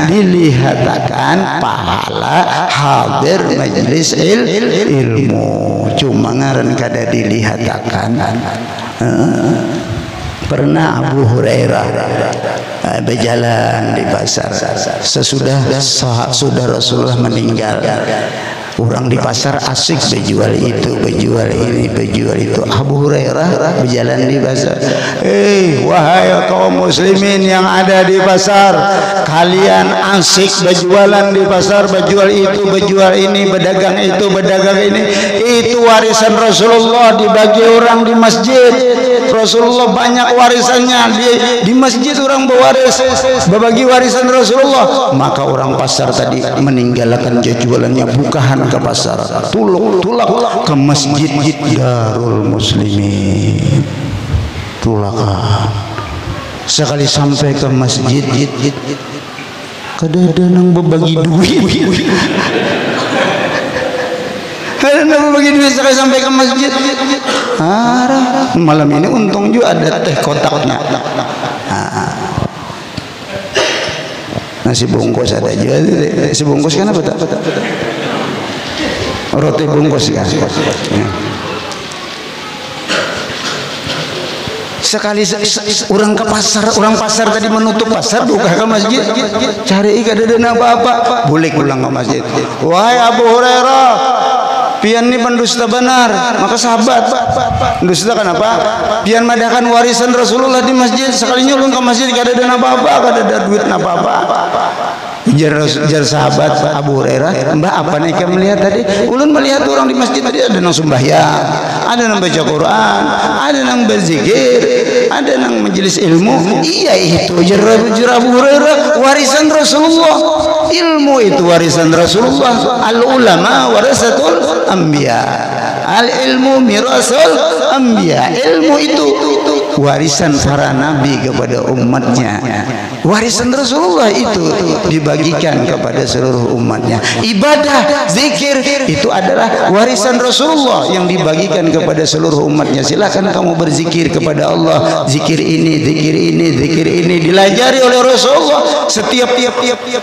dilihatkan pahala hadir majelis ilmu, cuma ngaran kada dilihatkan. Pernah Abu Hurairah berjalan di pasar sesudah Rasulullah meninggal. Orang di pasar asik berjual itu, berjual ini, berjual itu. Abu Hurairah berjalan di pasar. Wahai kaum muslimin yang ada di pasar, kalian asik berjualan di pasar, berjual itu, berjual ini, berdagang itu, berdagang ini. Itu warisan Rasulullah dibagi orang di masjid. Rasulullah banyak warisannya di masjid, orang berwaris, berbagi warisan Rasulullah. Maka orang pasar tadi meninggalkan jualannya, bukahan ke pasar, tulak ke masjid Darul Muslimin. Tulakan. Sekali sampai ke masjid, kadang-kadang berbagi duit. Kadang-kadang berbagi duit sekali sampai ke masjid. Malam ini untung juga ada teh kotaknya. Nasi bungkus ada juga. Nasi bungkus kan apa tak? Roti bungkus kan. Sekali orang ke pasar, orang pasar tadi menutup pasar, buka ke masjid, cari ikan ada apa-apa, boleh pulang ke masjid. Wahai Abu Hurairah, pian ini pendusta benar. Maka sahabat, dusta kenapa? Pian madakan warisan Rasulullah di masjid, sekali nyulung ke masjid, gak ada apa-apa, gak ada duit apa-apa. Jar sahabat Abu Hurairah, Mbak apa nih kamu melihat tadi? Ulun melihat orang di masjid tadi ada yang sembahyang, ada yang baca Quran, ada yang berzikir, ada yang majelis ilmu. Iya itu jar Abu Hurairah, warisan Rasulullah. Ilmu itu warisan Rasulullah. Al ulama warasatul anbiya. Al ilmu mirasul anbiya. Ilmu itu warisan para nabi kepada umatnya. Warisan Rasulullah itu dibagikan kepada seluruh umatnya. Ibadah, zikir itu adalah warisan Rasulullah yang dibagikan kepada seluruh umatnya. Silakan kamu berzikir kepada Allah. Zikir ini, zikir ini, zikir ini dilajari oleh Rasulullah. Setiap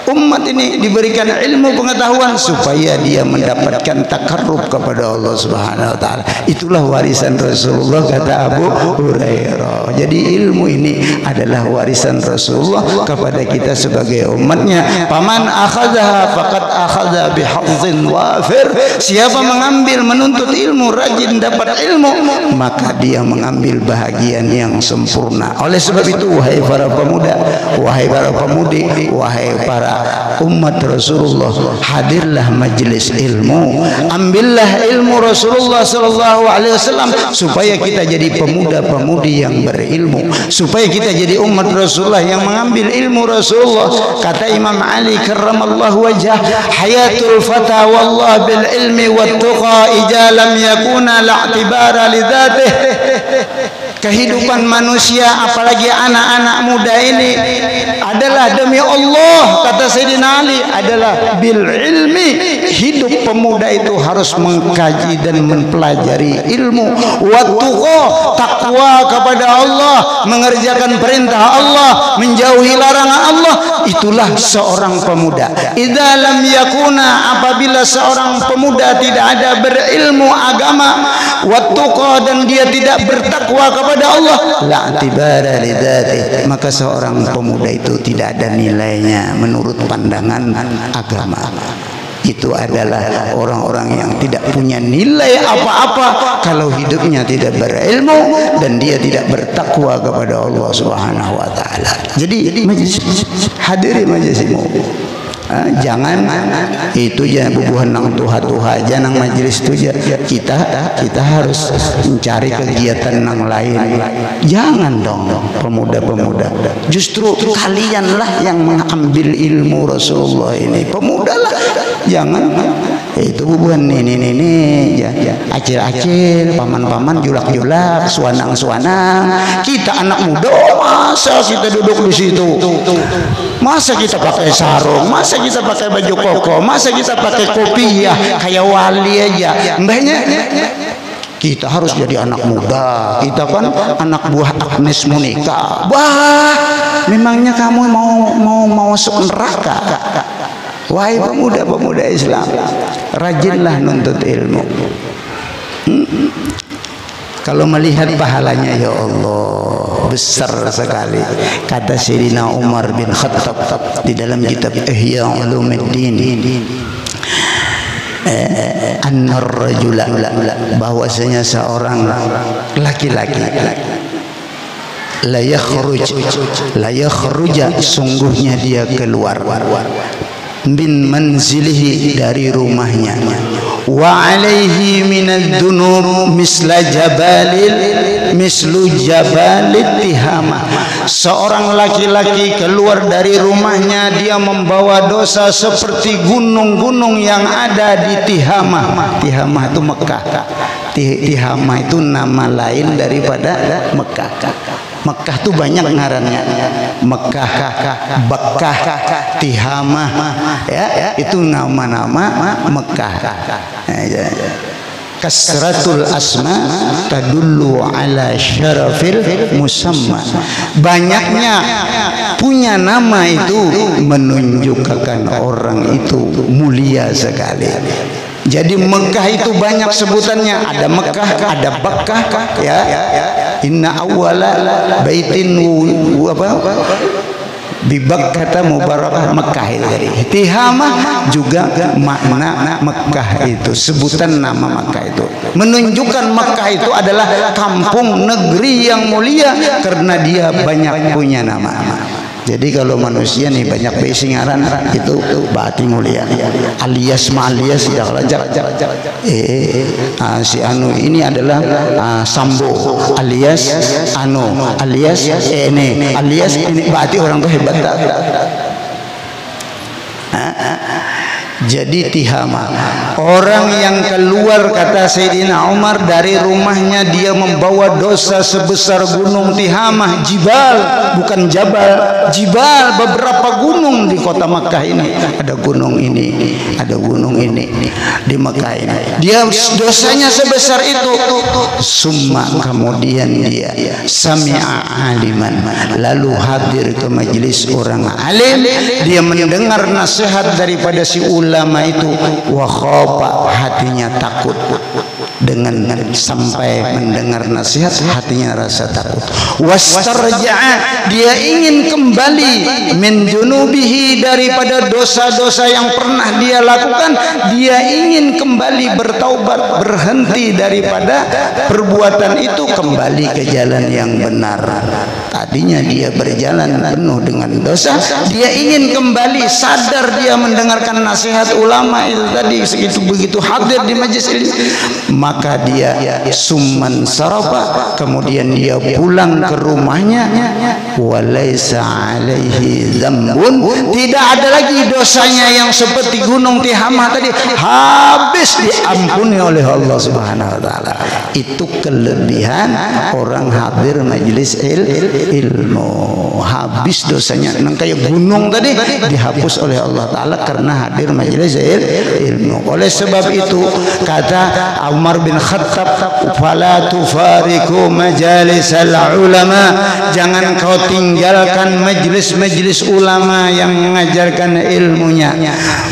umat ini diberikan ilmu pengetahuan supaya dia mendapatkan takarrub kepada Allah Subhanahu wa taala. Itulah warisan Rasulullah, kata Abu Hurairah. Jadi ilmu ini adalah warisan Rasulullah kepada kita sebagai umatnya. Paman akhadha faqad akhadha bihazzin wafir. Siapa mengambil, menuntut ilmu, rajin dapat ilmu, maka dia mengambil bahagian yang sempurna. Oleh sebab itu, wahai para pemuda, wahai para pemudi, wahai para umat Rasulullah, hadirlah majelis ilmu, ambillah ilmu Rasulullah sallallahu alaihi wasallam supaya kita jadi pemuda-pemudi yang berilmu, supaya kita jadi umat Rasulullah yang mengambil ilmu Rasulullah. Kata Imam Ali karramallahu wajhah, hayatul fata wallah bil ilmi wat tuqa idza lam yakuna la'tibara li dzatih. Kehidupan manusia apalagi anak-anak muda ini adalah demi Allah, kata Sayyidina Ali, adalah bil ilmi. Hidup pemuda itu harus mengkaji dan mempelajari ilmu. Wattuqa, takwa kepada Allah, mengerjakan perintah Allah, menjauhi larangan Allah. Itulah seorang pemuda. Idza lam yakuna, apabila seorang pemuda tidak ada berilmu agama, wattuqa, dan dia tidak bertakwa kepada Allah, la'tibara lidzati, maka seorang pemuda itu tidak ada nilainya menurut pandangan agama. Itu adalah orang-orang yang tidak punya nilai apa-apa kalau hidupnya tidak berilmu dan dia tidak bertakwa kepada Allah Subhanahu wa taala. Jadi hadiri majelismu. Jangan itu jangan bubuhan nang tuha-tuha aja nang majelis itu. Kita harus mencari kegiatan nang lain. Jangan dong pemuda-pemuda. Justru kalianlah yang mengambil ilmu Rasulullah ini. Pemudalah. Jangan itu bubuhan ini ya, acil-acil, paman-paman, julak-julak, suanang-suanang. Kita anak muda, masa kita duduk di situ? Masa kita pakai sarung? Masa kita pakai baju koko? Masa kita pakai kopiah kayak wali aja? Mbahnya kita harus jadi anak muda. Kita kan anak buah Agnes Monica. Wah, memangnya kamu mau masuk neraka? Wahai pemuda-pemuda Islam, rajinlah nuntut ilmu. Kalau melihat pahalanya, ya Allah, besar sekali. Kata Sayyidina Umar bin Khattab di dalam kitab Ihya Ulumuddin, annar rajula, bahwasanya seorang laki-laki la yakhruja sungguhnya dia keluar min manzilihi dari rumahnya, wa alaihi minad dunub mislu jabalit tihama. Seorang laki-laki keluar dari rumahnya, dia membawa dosa seperti gunung-gunung yang ada di Tihamah. Tihamah itu Mekah. Tihamah itu nama lain daripada Mekah. Mekah itu banyak ngarannya, Mekah, Bekah, Tihamah, ya, itu nama-nama Mekah. Kasratul asma tadullu ala syarafil musamma. Banyaknya punya nama itu menunjukkan orang itu mulia sekali. Jadi Mekah itu banyak sebutannya, ada Mekah, ada Bekah, ya. Inna awwala baitin bibak kata mubarakah Mekah itu tadi. Tihamah juga makna Mekah itu, sebutan nama Mekah itu menunjukkan Mekah itu adalah kampung negeri yang mulia karena dia banyak punya nama. Jadi kalau manusia nih banyak besingaran itu berarti mulia. Alias malias tidak lajak. Si anu ini adalah Sambo, alias anu, alias ini, alias ini berarti orang tuh hebat. Jadi Tihamah, orang yang keluar kata Sayyidina Umar dari rumahnya, dia membawa dosa sebesar gunung Tihamah, jibal, bukan jabal, jibal, beberapa gunung di kota Makkah ini. Ada gunung ini, ada gunung ini di Makkah ini. Dia dosanya sebesar itu. Summa, kemudian dia sami'a aliman, lalu hadir ke majelis orang alim, dia mendengar nasihat daripada si ulama itu, wa khafa, hatinya takut. Dengan sampai mendengar nasihat hatinya rasa takut. Wastarja'a, dia ingin kembali min junubihi, daripada dosa-dosa yang pernah dia lakukan. Dia ingin kembali bertaubat, berhenti daripada perbuatan itu, kembali ke jalan yang benar. Tadinya dia berjalan penuh dengan dosa, dia ingin kembali, sadar dia mendengarkan nasihat ulama itu tadi, segitu begitu hadir di majelis ini, maka dia summan sarafa, kemudian dia pulang ke rumahnya, walaisa alaihi dzambun, tidak ada lagi dosanya yang seperti gunung Tihamah tadi, habis diampuni oleh Allah Subhanahu wa taala. Itu kelebihan orang hadir majelis ilmu, habis dosanya nang kayak gunung tadi dihapus oleh Allah taala karena hadir majelis ilmu. Oleh sebab itu kata Umar bin Khattab, fala tufariku majalisal ulama, jangan kau tinggalkan majlis-majlis ulama yang mengajarkan ilmunya.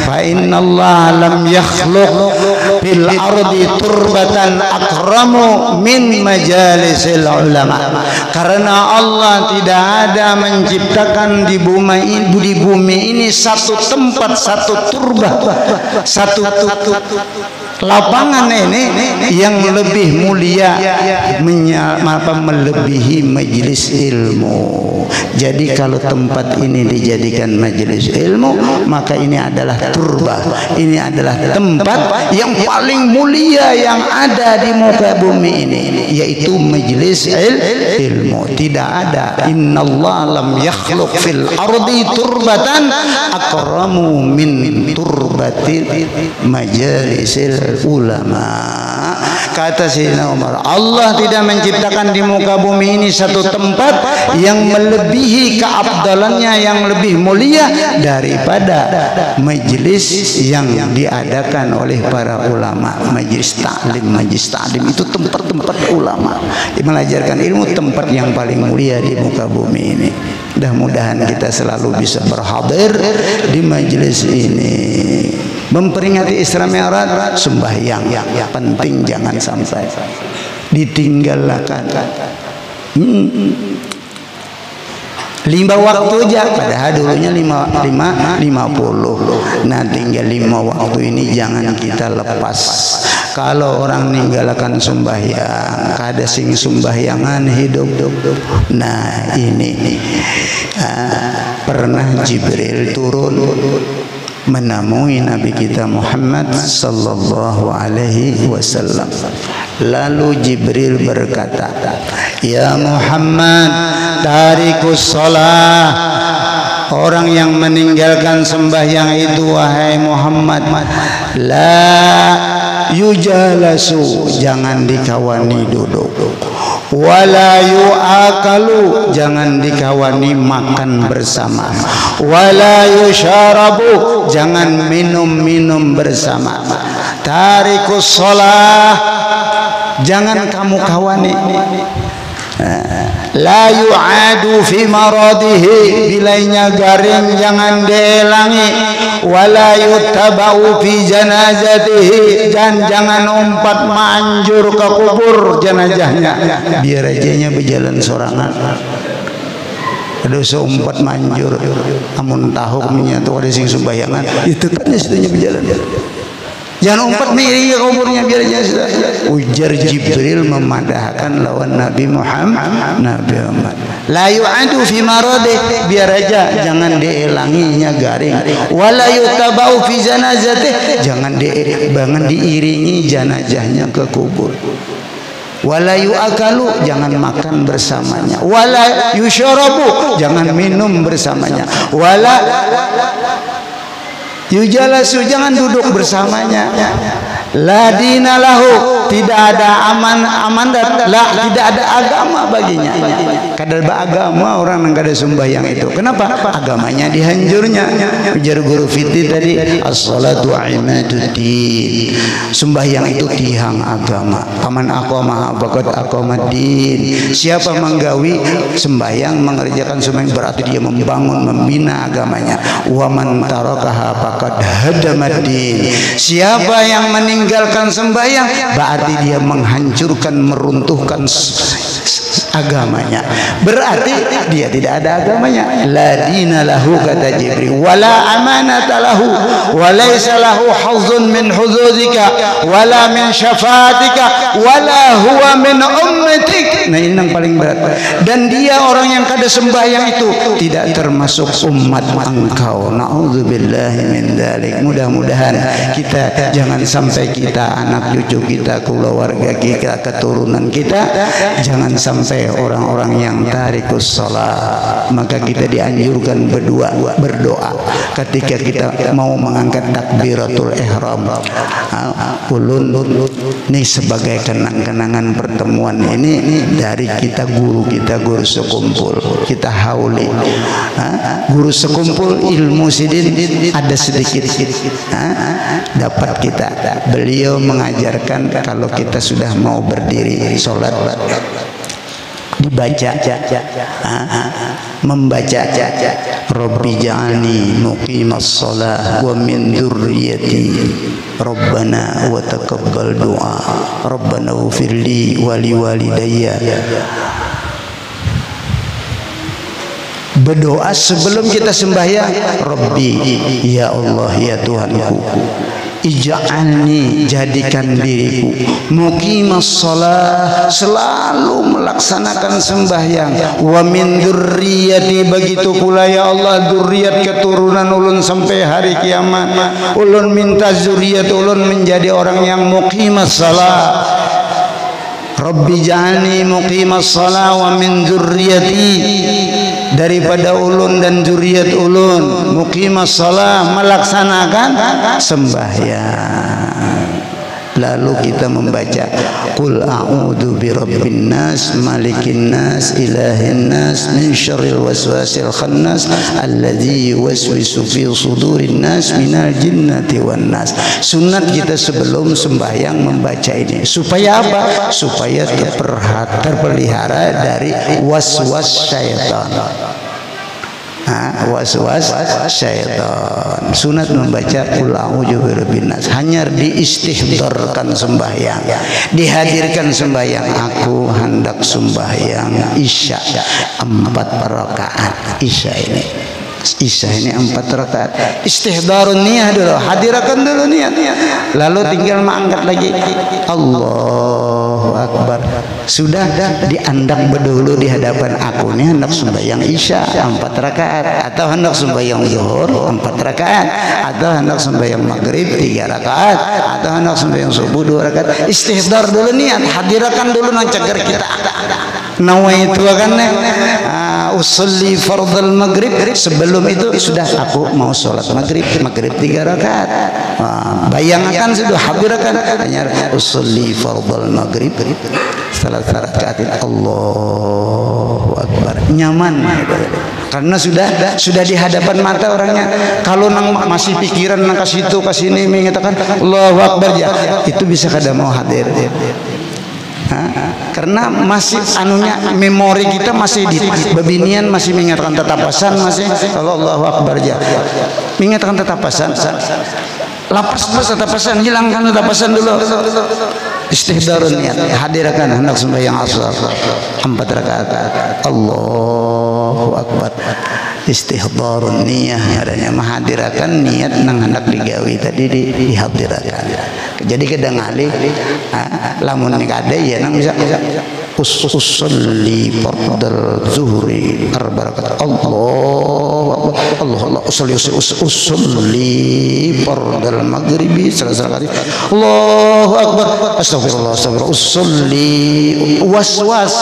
Fa innallaha lam yakhluq fil ardi turbatan akramu min majalisil ulama, karena Allah tidak ada menciptakan di bumi ini satu tempat, satu turbah, satu lapangan ini yang lebih mulia melebihi majelis ilmu. Jadi kalau tempat ini dijadikan majelis ilmu, maka ini adalah turbah, ini adalah tempat yang paling mulia yang ada di muka bumi ini, yaitu majelis ilmu. Tidak ada, innallaha lam yakhluq fil ardi turbatan akramu min turbati majalisil ulama. Kata Sayyidina Umar, Allah tidak menciptakan di muka bumi ini satu tempat yang melebihi keabdalannya, yang lebih mulia daripada majelis yang diadakan oleh para ulama. Majelis ta'lim itu tempat-tempat ulama mengajarkan ilmu, tempat yang paling mulia di muka bumi ini. Mudah-mudahan kita selalu bisa berhadir di majelis ini, memperingati Isra Mi'raj, sembahyang penting, jangan sampai ditinggalkan. 5 waktu aja, padahal dulunya 50. Nah tinggal 5 waktu ini jangan kita lepas. Kalau orang ninggalkan sembahyang, kada sing sembahyangan hidup. Nah ini pernah Jibril turun menemui Nabi kita Muhammad sallallahu alaihi wasallam. Lalu Jibril berkata, "Ya Muhammad, tarikus shalah, orang yang meninggalkan sembahyang itu wahai Muhammad, la yujalasu, jangan dikawani duduk, wala yu'akalu, jangan dikawani makan bersama, wala yusyarabu, jangan minum-minum bersama. Tarikus shalah, jangan kamu kawani. La yu'adu fi maradihi, bilainya garing jangan dielangi, wala yuttaba'u fi janazatihi, dan jangan umpat manjur ke kubur jenazahnya, biar ajanya berjalan sorangan. Ada seumpat manjur, amun tahu menyatu ada sing sembayangan, itu kan situnya berjalan. Jangan umpat miring ke kuburnya, biar aja sudah. Ujar Jibril memadahkan lawan Nabi Muhammad. La yu'adu fi maradih, biar aja jangan dielanginya garing. Wala yutabau fi janazatih, jangan diiringi jenazahnya ke kubur. Wala yu'akalu, jangan makan bersamanya. Wala yusyarabu, jangan minum bersamanya. Wala yujalasu, jangan duduk bersamanya. La dina lahu, tidak ada amanat, tidak ada agama baginya. Kadal agama orang yang kada sembahyang itu. Kenapa? Agamanya dihancurnya. Ujar guru fitri tadi, as-salatu imaduddin. Sembahyang itu tiang agama. Paman aqama faqad aqamaddin. Siapa menggawi sembahyang, mengerjakan sembahyang, berarti dia membangun, membina agamanya. Wa man tarakaha faqad hadamaddin. Siapa yang meninggalkan sembahyang, berarti dia menghancurkan, meruntuhkan agamanya. Berarti dia tidak ada agamanya. La dina lahu, kata Jibril, wala amanata lahu, walaysa lahu hazzun min huzuzika, wala min syafaatika, wala huwa min ummatik. Nah ini yang paling berat. Dan dia orang yang kada sembahyang itu tidak termasuk umat engkau. Na'udzubillahi min dzalik. Mudah-mudahan kita jangan sampai kita, anak cucu kita, keluarga kita, keturunan kita, jangan sampai orang-orang yang tarikus shalah. Maka kita dianjurkan berdoa ketika kita mau mengangkat takbiratul ihram. Ulun ini sebagai kenang-kenangan pertemuan ini dari kita, guru sekumpul, kita hauli. Guru sekumpul ilmu sidin ada sedikit dapat kita. Beliau mengajarkan kalau kita sudah mau berdiri sholat, dibaca, membaca, Rabbi ja'alni muqimas shalah wa min dzurriyyati, Rabbana wa taqabbal du'a, Rabbana ighfirli wa liwalidayya. Berdoa sebelum kita sembahyang, Rabbi, ya Allah, ya Tuhanku, ij'alni, jadikan diriku, muqimas shalah, selalu melaksanakan sembahyang, wa min dzurriyyati, begitu pula ya Allah dzurriyyat keturunan ulun sampai hari kiamat. Ulun minta dzurriyyat ulun menjadi orang yang muqimas shalah. Rabbi ja'alni muqimas shalah wa min dzurriyyati, daripada ulun dan zuriat ulun muqimas shalah, melaksanakan sembahyang. Lalu kita membaca Qul a'udzu birabbin nas, malikin nas, ilahin nas, min syarril waswasil khannas, alladzi yuwaswisu fi sudurin nas minal jinnati wan nas. Sunat kita sebelum sembahyang membaca ini. Supaya apa? Supaya terpelihara dari waswas syaitan. waswas syaitan. Sunat membaca qul a'udzu birabbin nas hanya diistihdharkan sembahyang, dihadirkan sembahyang. Aku hendak sembahyang isya 4 rakaat. Isya ini 4 rakaat. Istihdharun niyah dulu, hadirkan dulu niat. Lalu tinggal mengangkat lagi Allahu Akbar. Sudah diandak berdahulu di hadapan aku nih hendak sembahyang isya 4 rakaat, atau hendak sembahyang zuhur 4 rakaat, atau hendak sembahyang maghrib 3 rakaat, atau hendak sembahyang subuh 2 rakaat. Istihdhar dulu niat, hadirkan dulu nang cagar kita. Nawaitu kan usolli fardal maghrib. Sebelum itu sudah aku mau sholat maghrib 3 rakaat. Bayangkan sudah hadirkan hanya usolli fardal maghrib salat rakaat. Allahu Akbar. Nyaman karena sudah di hadapan mata orangnya. Kalau nang masih pikiran nang ke situ ke sini mengatakan Allahu Akbar ya, itu bisa kada mau hadir. Karena masih memori kita masih di bebinian, masih mengingatkan tetapasan, masih kalau Allahu Akbar ya mengingatkan tetapasan. Lapas tetapasan, hilangkan tetapasan dulu. Istihdharun niat, hadirkan hendak sembahyang asar 4 rakaat. Allahu Akbar. Istihdharun niyah adanya menghadirkan niat nang hendak digawi tadi dihadirkan. Jadi kadang alih lamun kade ya nang bisa usolli fardal zuhri 4 rakaat. Allahu Akbar. Allah usolli fardal maghribi 3 rakaat. Allahu Akbar. Astagfirullah usolli waswas.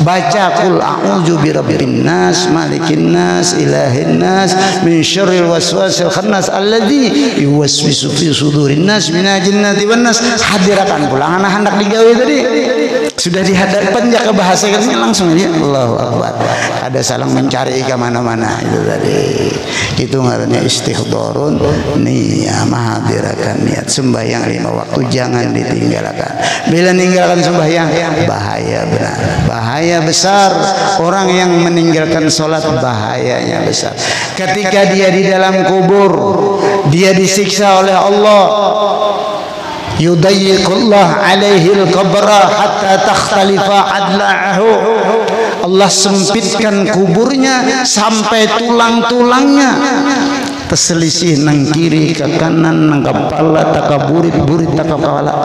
Baca qul a'udzu birabbin nas malikin nas ilahin nas min syarril waswasil khannas alladzi yuwaswisu fi sudurin nas minal jinnati wan nas. Hadirkan pulang anak hendak digawe tadi sudah dihadapkan ya ke bahasa kan langsung dia Allahu Akbar. Ada saling mencari ke mana-mana itu tadi. Itu ngarannya istihdharun niyah, menghadirkan niat. Sembahyang 5 waktu jangan ditinggalkan. Bila meninggalkan sembahyang bahaya benar, bahaya besar. Orang yang meninggalkan sholat bahayanya besar. Ketika dia di dalam kubur, dia disiksa oleh Allah. Yudayyiqullah alaihi al-qabra hatta takhtalifa adla'ahu. Allah sempitkan kuburnya sampai tulang-tulangnya terselisih nang kiri ke kanan, nang kepala tak burit tak kepala.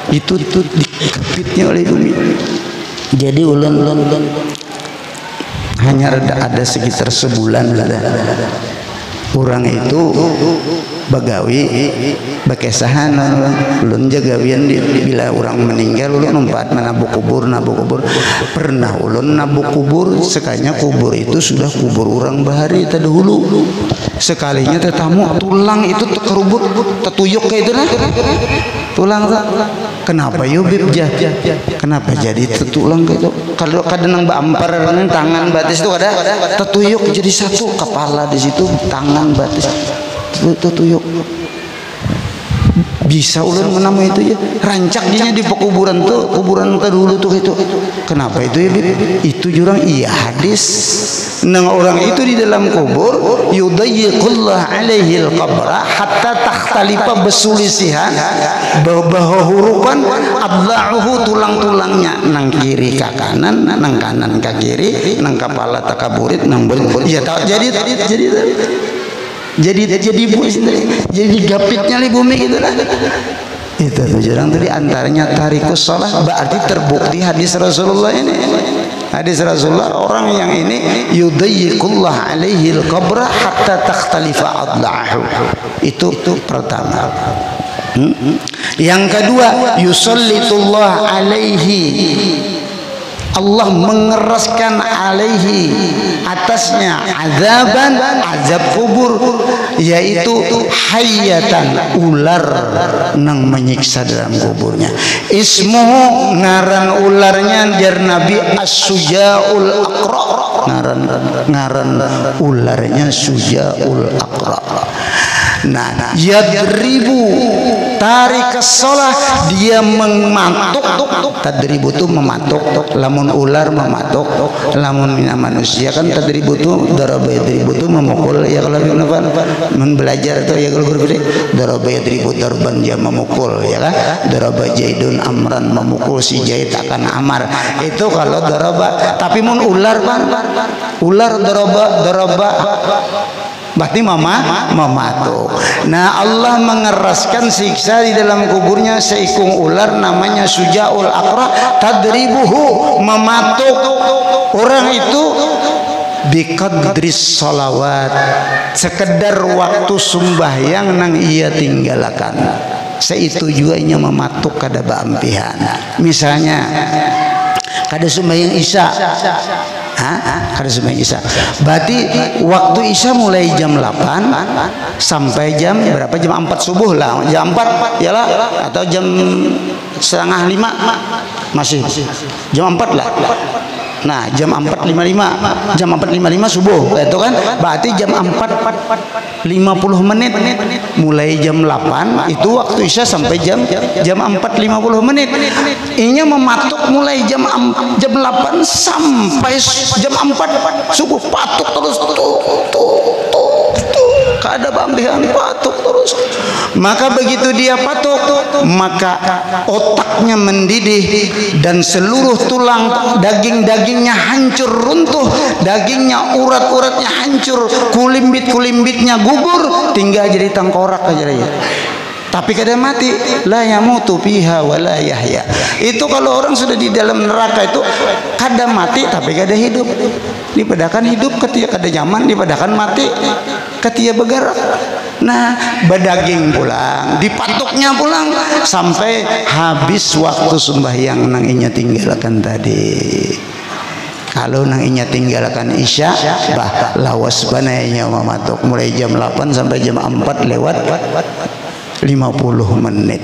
Itu dikepitnya oleh bumi. Jadi ulun hanya ada sekitar sebulan orang itu bagawi bakesahan ulun jagawian bila orang meninggal ulun numpat nabu kubur. Pernah ulun nabu kubur sekalinya kubur itu sudah kubur orang bahari terdahulu. Sekalinya tetamu tulang itu terkerubut tertuyuk kayak itu nah tulang kenapa yo bibjah kenapa jadi tertulang gitu. Kalau kadang bampar tangan batis itu ada tertuyuk jadi satu, kepala di situ, tangan batis tertuyuk. Bisa ulun menamu itu ya rancak dia di pekuburan tuh, kuburan terdahulu tuh itu. Kenapa itu ya Bib? Itu jurang iya hadis nang orang itu di dalam kubur yudayyiqullah alaihi al-qabra hatta takhtalifa besulisihan bahwa hurupan adla'uhu tulang-tulangnya nang kiri ke kanan, nang kanan ke kiri, nang kepala tak kaburit, nang burit. Ya jadi bumi jadi digapitnya li bumi gitu lah. Itu jarang tadi antaranya tarikus sholat berarti terbukti hadis Rasulullah ini. Hadis Rasulullah orang yang ini yudayyiqullah alaihi al-qabra hatta takhtalifa adla'ahu. Itu pertama. Yang kedua yusallitullah alaihi, Allah mengeraskan alaihi atasnya azab kubur, yaitu hayatan ular nang menyiksa dalam kuburnya. Ismuhu ngaran ularnya jar Nabi as-sujaul aqra, ngaran ularnya sujaul aqra. Nah, yadribu tarik shalah, dia mematuk. Tadribu itu mematuk, lamun ular mematuk, lamun manusia kan tadribu itu daraba yadribu itu memukul. Ya kalau belajar itu ya kalau guru daraba yadribu darban, dia memukul, ya kan. Daraba Zaidun amran, memukul si Zaid akan Amar. Itu kalau daraba. Tapi mun ular Bang, ular daraba berarti mematuk. Nah, Allah mengeraskan siksa di dalam kuburnya seikung ular namanya Sujaul Aqra, tadribuhu, mematuk orang itu biqadris sholawat, sekedar waktu sembahyang nang ia tinggalkan. Seitu juga nya mematuk kada baampihan. Misalnya kada sembahyang Isya, kada sembahyang Isya, berarti waktu Isya mulai jam 8 sampai jam berapa? Jam 4 subuh lah, jam 4 yalah, atau jam setengah 5 masih jam 4 lah. Nah, jam 4.55, jam 4.55 subuh, itu kan berarti jam 4.50 menit, mulai jam 8 itu waktu Isya sampai jam 4.50 menit. Ini mematuk mulai jam 8 sampai jam 4 subuh, patuk terus kada bambihan, patuk terus. Maka begitu dia patuk, maka otaknya mendidih dan seluruh tulang daging-dagingnya hancur runtuh, dagingnya urat-uratnya hancur, kulimbit-kulimbitnya gugur, tinggal jadi tengkorak aja ya. Tapi kada mati, la yamutu fiha wa la yahya. Itu kalau orang sudah di dalam neraka itu kada mati tapi kada hidup. Dipadakan hidup ketika kada nyaman, dipadakan mati ketika bergerak. Nah, bedaging pulang, dipatuknya pulang sampai habis waktu sembahyang nang inya tinggalkan tadi. Kalau nang inya tinggalkan Isya, bah lawas banainya mamatuk mulai jam 8 sampai jam 4 lewat 50 menit.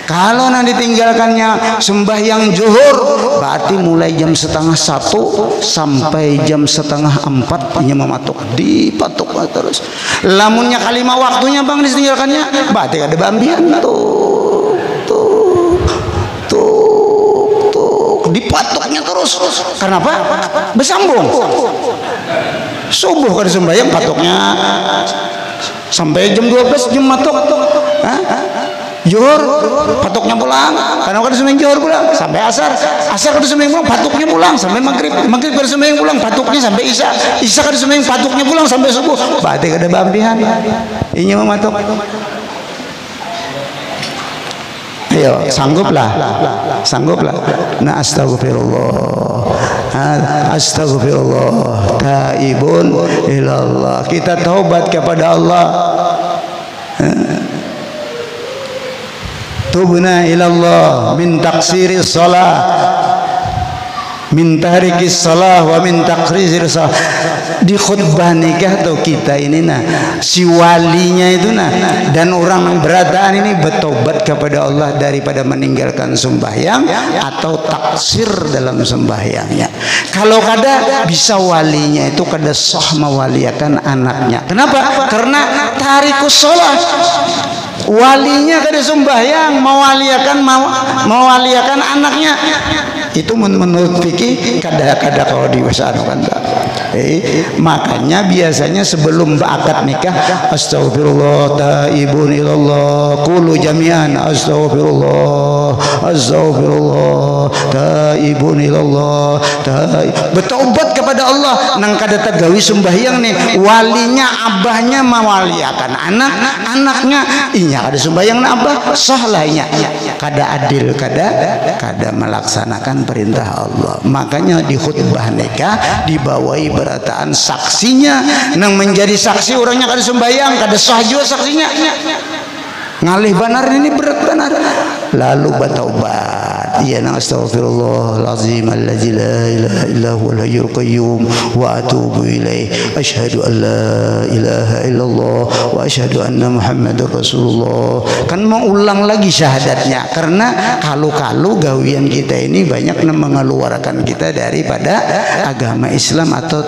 Kalau nanti tinggalkannya sembahyang zuhur, berarti mulai jam setengah 1 sampai jam setengah 4 nya mematuk, dipatuk terus. Lamunnya kalima waktunya Bang ditinggalkannya, berarti ada bambian tuh dipatuknya terus. Kenapa? Bersambung. Subuh kan sembahyang patuknya sampai jam 12 jam matuk. Zuhur patuknya pulang, karena kada sembahyang zuhur pulang sampai asar kada sembahyang pulang, patuknya pulang sampai maghrib kada sembahyang pulang, patuknya sampai isya kada sembahyang, patuknya pulang sampai subuh. Berarti kada bambihan. Inya mematuk. Ayo, sangguplah. Nah, astagfirullah, taibun ilallah. Kita taubat kepada Allah. Tubna ilallah min taksiris salah, min tahrikis salah, wa min takrizir salah. Di khutbah nikah tuh kita ini si walinya itu dan orang yang berataan ini bertobat kepada Allah daripada meninggalkan sembahyang atau taksir dalam sembahyangnya. Kalau kada bisa walinya itu kada sah mewaliakan anaknya. Kenapa? Karena tarikus sholat. Walinya kada sembahyang mewaliakan anaknya. Itu menurut fikih kada kalau diwasanakan. Makanya biasanya sebelum akad nikah, astagfirullah taibun ilallah, qulu jami'an astagfirullah taibun ilallah, bertobat kepada Allah. Nang kada tegawi sembahyang nih, walinya abahnya mewaliakan anaknya inya kada sembahyang na abah, sah lah inya. Kada adil, kada melaksanakan perintah Allah. Makanya di khutbah nikah dibawahi berataan saksinya nang menjadi saksi orangnya kada sembahyang, kada sah juga saksinya. Ngalih banar ini berat banar. Lalu bertaubat. Ya na astaghfirullahalazim allazi la ilaha illa huwal hayyul qayyum wa atubu ilaih. Asyhadu an la ilaha illallah wa asyhadu anna muhammadar rasulullah. Kan mengulang lagi syahadatnya, karena kalu-kalu gawian kita ini banyak mengeluarkan kita daripada agama Islam atau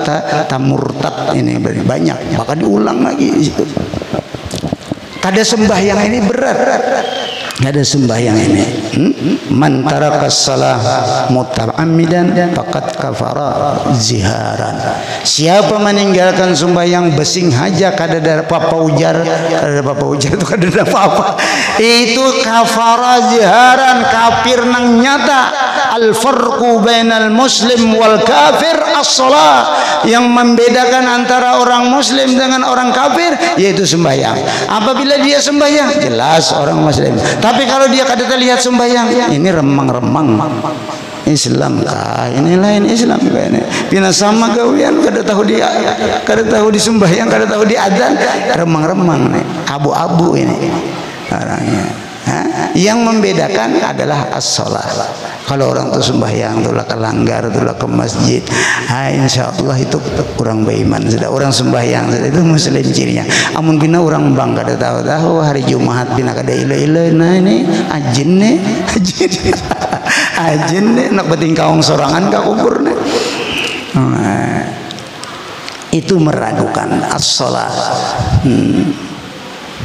tamurtad ini banyak, maka diulang lagi. Kada sembahyang ini berat. Kada sembahyang ini. Man tarakas salah muta'ammidan faqad kafara ziharan. Siapa meninggalkan sembahyang besing haja kada ada apa-apa ujar, itu kada ada apa-apa. Itu kafara ziharan, kafir nang nyata. Al farqu bainal muslim wal kafir as-shalah. Yang membedakan antara orang muslim dengan orang kafir yaitu sembahyang. Apabila dia sembahyang jelas orang muslim. Tapi kalau dia kada terlihat sembahyang, ini remang-remang Islam kah? Ini lain Islam kah ini? Pina sama gawian kada tahu di sembahyang, kada tahu di adzan, remang-remang nih, abu-abu ini orangnya. Yang membedakan adalah as-shalah. Kalau orang tu sembahyang, tulah ke langgar, tulah ke masjid, insya Allah itu orang beriman sudah. Orang sembahyang sudah itu muslim cirinya. Amun bina orang bang kada tahu hari Jumat bina kada ila-ila, nah ini ajin nih nak beting kaung sorangan ka kubur nih. Itu meragukan as-shalah.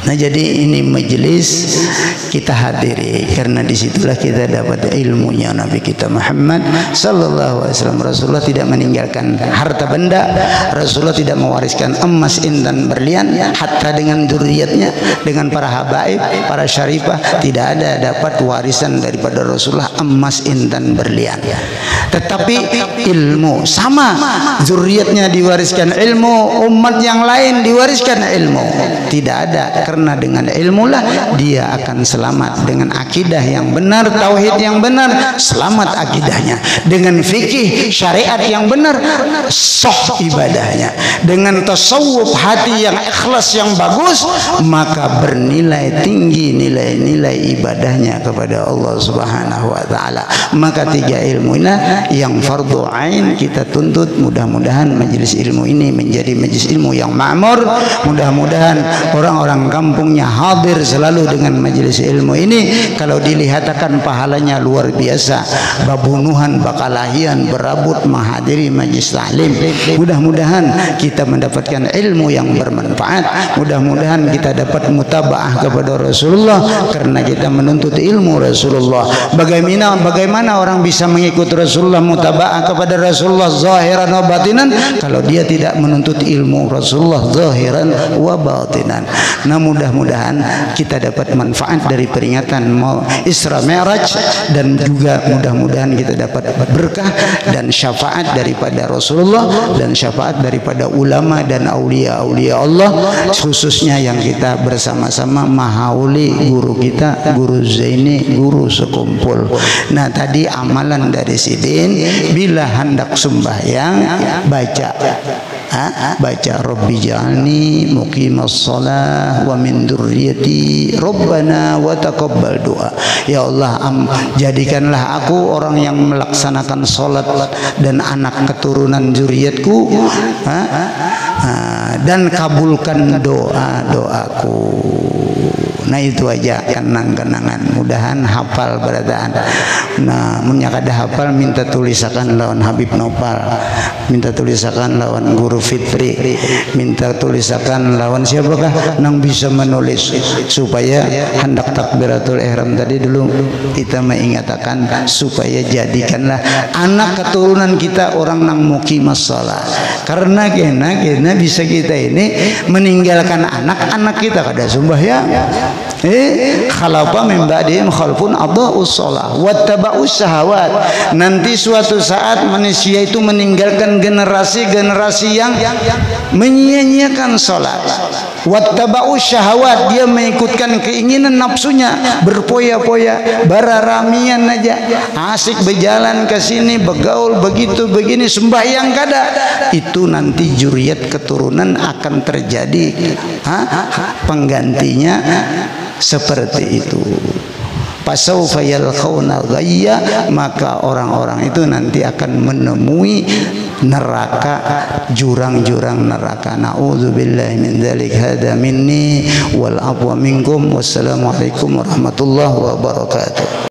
Nah jadi ini majelis kita hadiri karena disitulah kita dapat ilmunya Nabi kita Muhammad sallallahu alaihi wasallam. Rasulullah tidak meninggalkan harta benda, Rasulullah tidak mewariskan emas, intan, berlian, hatta dengan zuriatnya, dengan para habaib, para syarifah tidak ada dapat warisan daripada Rasulullah emas, intan, berlian. Tetapi ilmu sama, zuriatnya diwariskan ilmu, umat yang lain diwariskan ilmu. Tidak ada, karena dengan ilmulah dia akan selamat. Dengan akidah yang benar, tauhid yang benar, selamat akidahnya. Dengan fikih syariat yang benar, sah ibadahnya. Dengan tasawuf hati yang ikhlas yang bagus, maka bernilai tinggi nilai-nilai ibadahnya kepada Allah Subhanahu wa taala. Maka tiga ilmu ini yang fardu ain kita tuntut. Mudah-mudahan majelis ilmu ini menjadi majelis ilmu yang ma'mur. Mudah-mudahan orang-orang kampungnya hadir selalu dengan majelis ilmu ini. Kalau dilihatkan pahalanya luar biasa. Babunuhan, bakalahian, berabut menghadiri majelis taklim. Mudah-mudahan kita mendapatkan ilmu yang bermanfaat. Mudah-mudahan kita dapat mutabaah kepada Rasulullah karena kita menuntut ilmu Rasulullah. Bagaimana orang bisa mengikut Rasulullah, mutabaah kepada Rasulullah zahiran wa batinan kalau dia tidak menuntut ilmu Rasulullah zahiran wa batinan. Nah mudah-mudahan kita dapat manfaat dari peringatan Isra Mi'raj dan juga mudah-mudahan kita dapat berkah dan syafaat daripada Rasulullah dan syafaat daripada ulama dan aulia-aulia Allah, khususnya yang kita bersama-sama mahauli guru kita, Guru Zaini, guru sekumpul. Nah tadi amalan dari Sidin bila hendak sembahyang baca Rabbi ja'alni muqimas shalah wa min dzurriyyati Rabbana wa taqabbal doa. Ya Allah, jadikanlah aku orang yang melaksanakan salat dan anak keturunan zuriatku, dan kabulkan doa-doaku. Nah itu aja kenang-kenangan. Mudahan hafal berataan. Nah munya kada hafal minta tulisakan lawan Habib Nopal, minta tulisakan lawan Guru Fitri, minta tulisakan lawan siapakah nang bisa menulis supaya hendak takbiratul ihram tadi dulu kita mengingatkan supaya jadikanlah anak keturunan kita orang nang muqimas shalah. Karena kena bisa kita ini meninggalkan anak-anak kita kada sembahyang. Khalafa min ba'dihim khalfun adha'us shalah wattaba'us syahawat. Nanti suatu saat manusia itu meninggalkan generasi yang menyia-nyiakan salat. Wattaba'us syahawat, dia mengikutkan keinginan nafsunya, berpoya-poya, bararamian aja, asik berjalan ke sini, bergaul begitu begini, sembahyang kada. Itu nanti juriat keturunan akan terjadi penggantinya seperti itu. Fasawfa yalqawna ghayya, maka orang-orang itu nanti akan menemui neraka, jurang-jurang neraka. Na'udzubillahi min dzalik. Hada minni wal afwa minkum. Wassalamualaikum warahmatullahi wabarakatuh.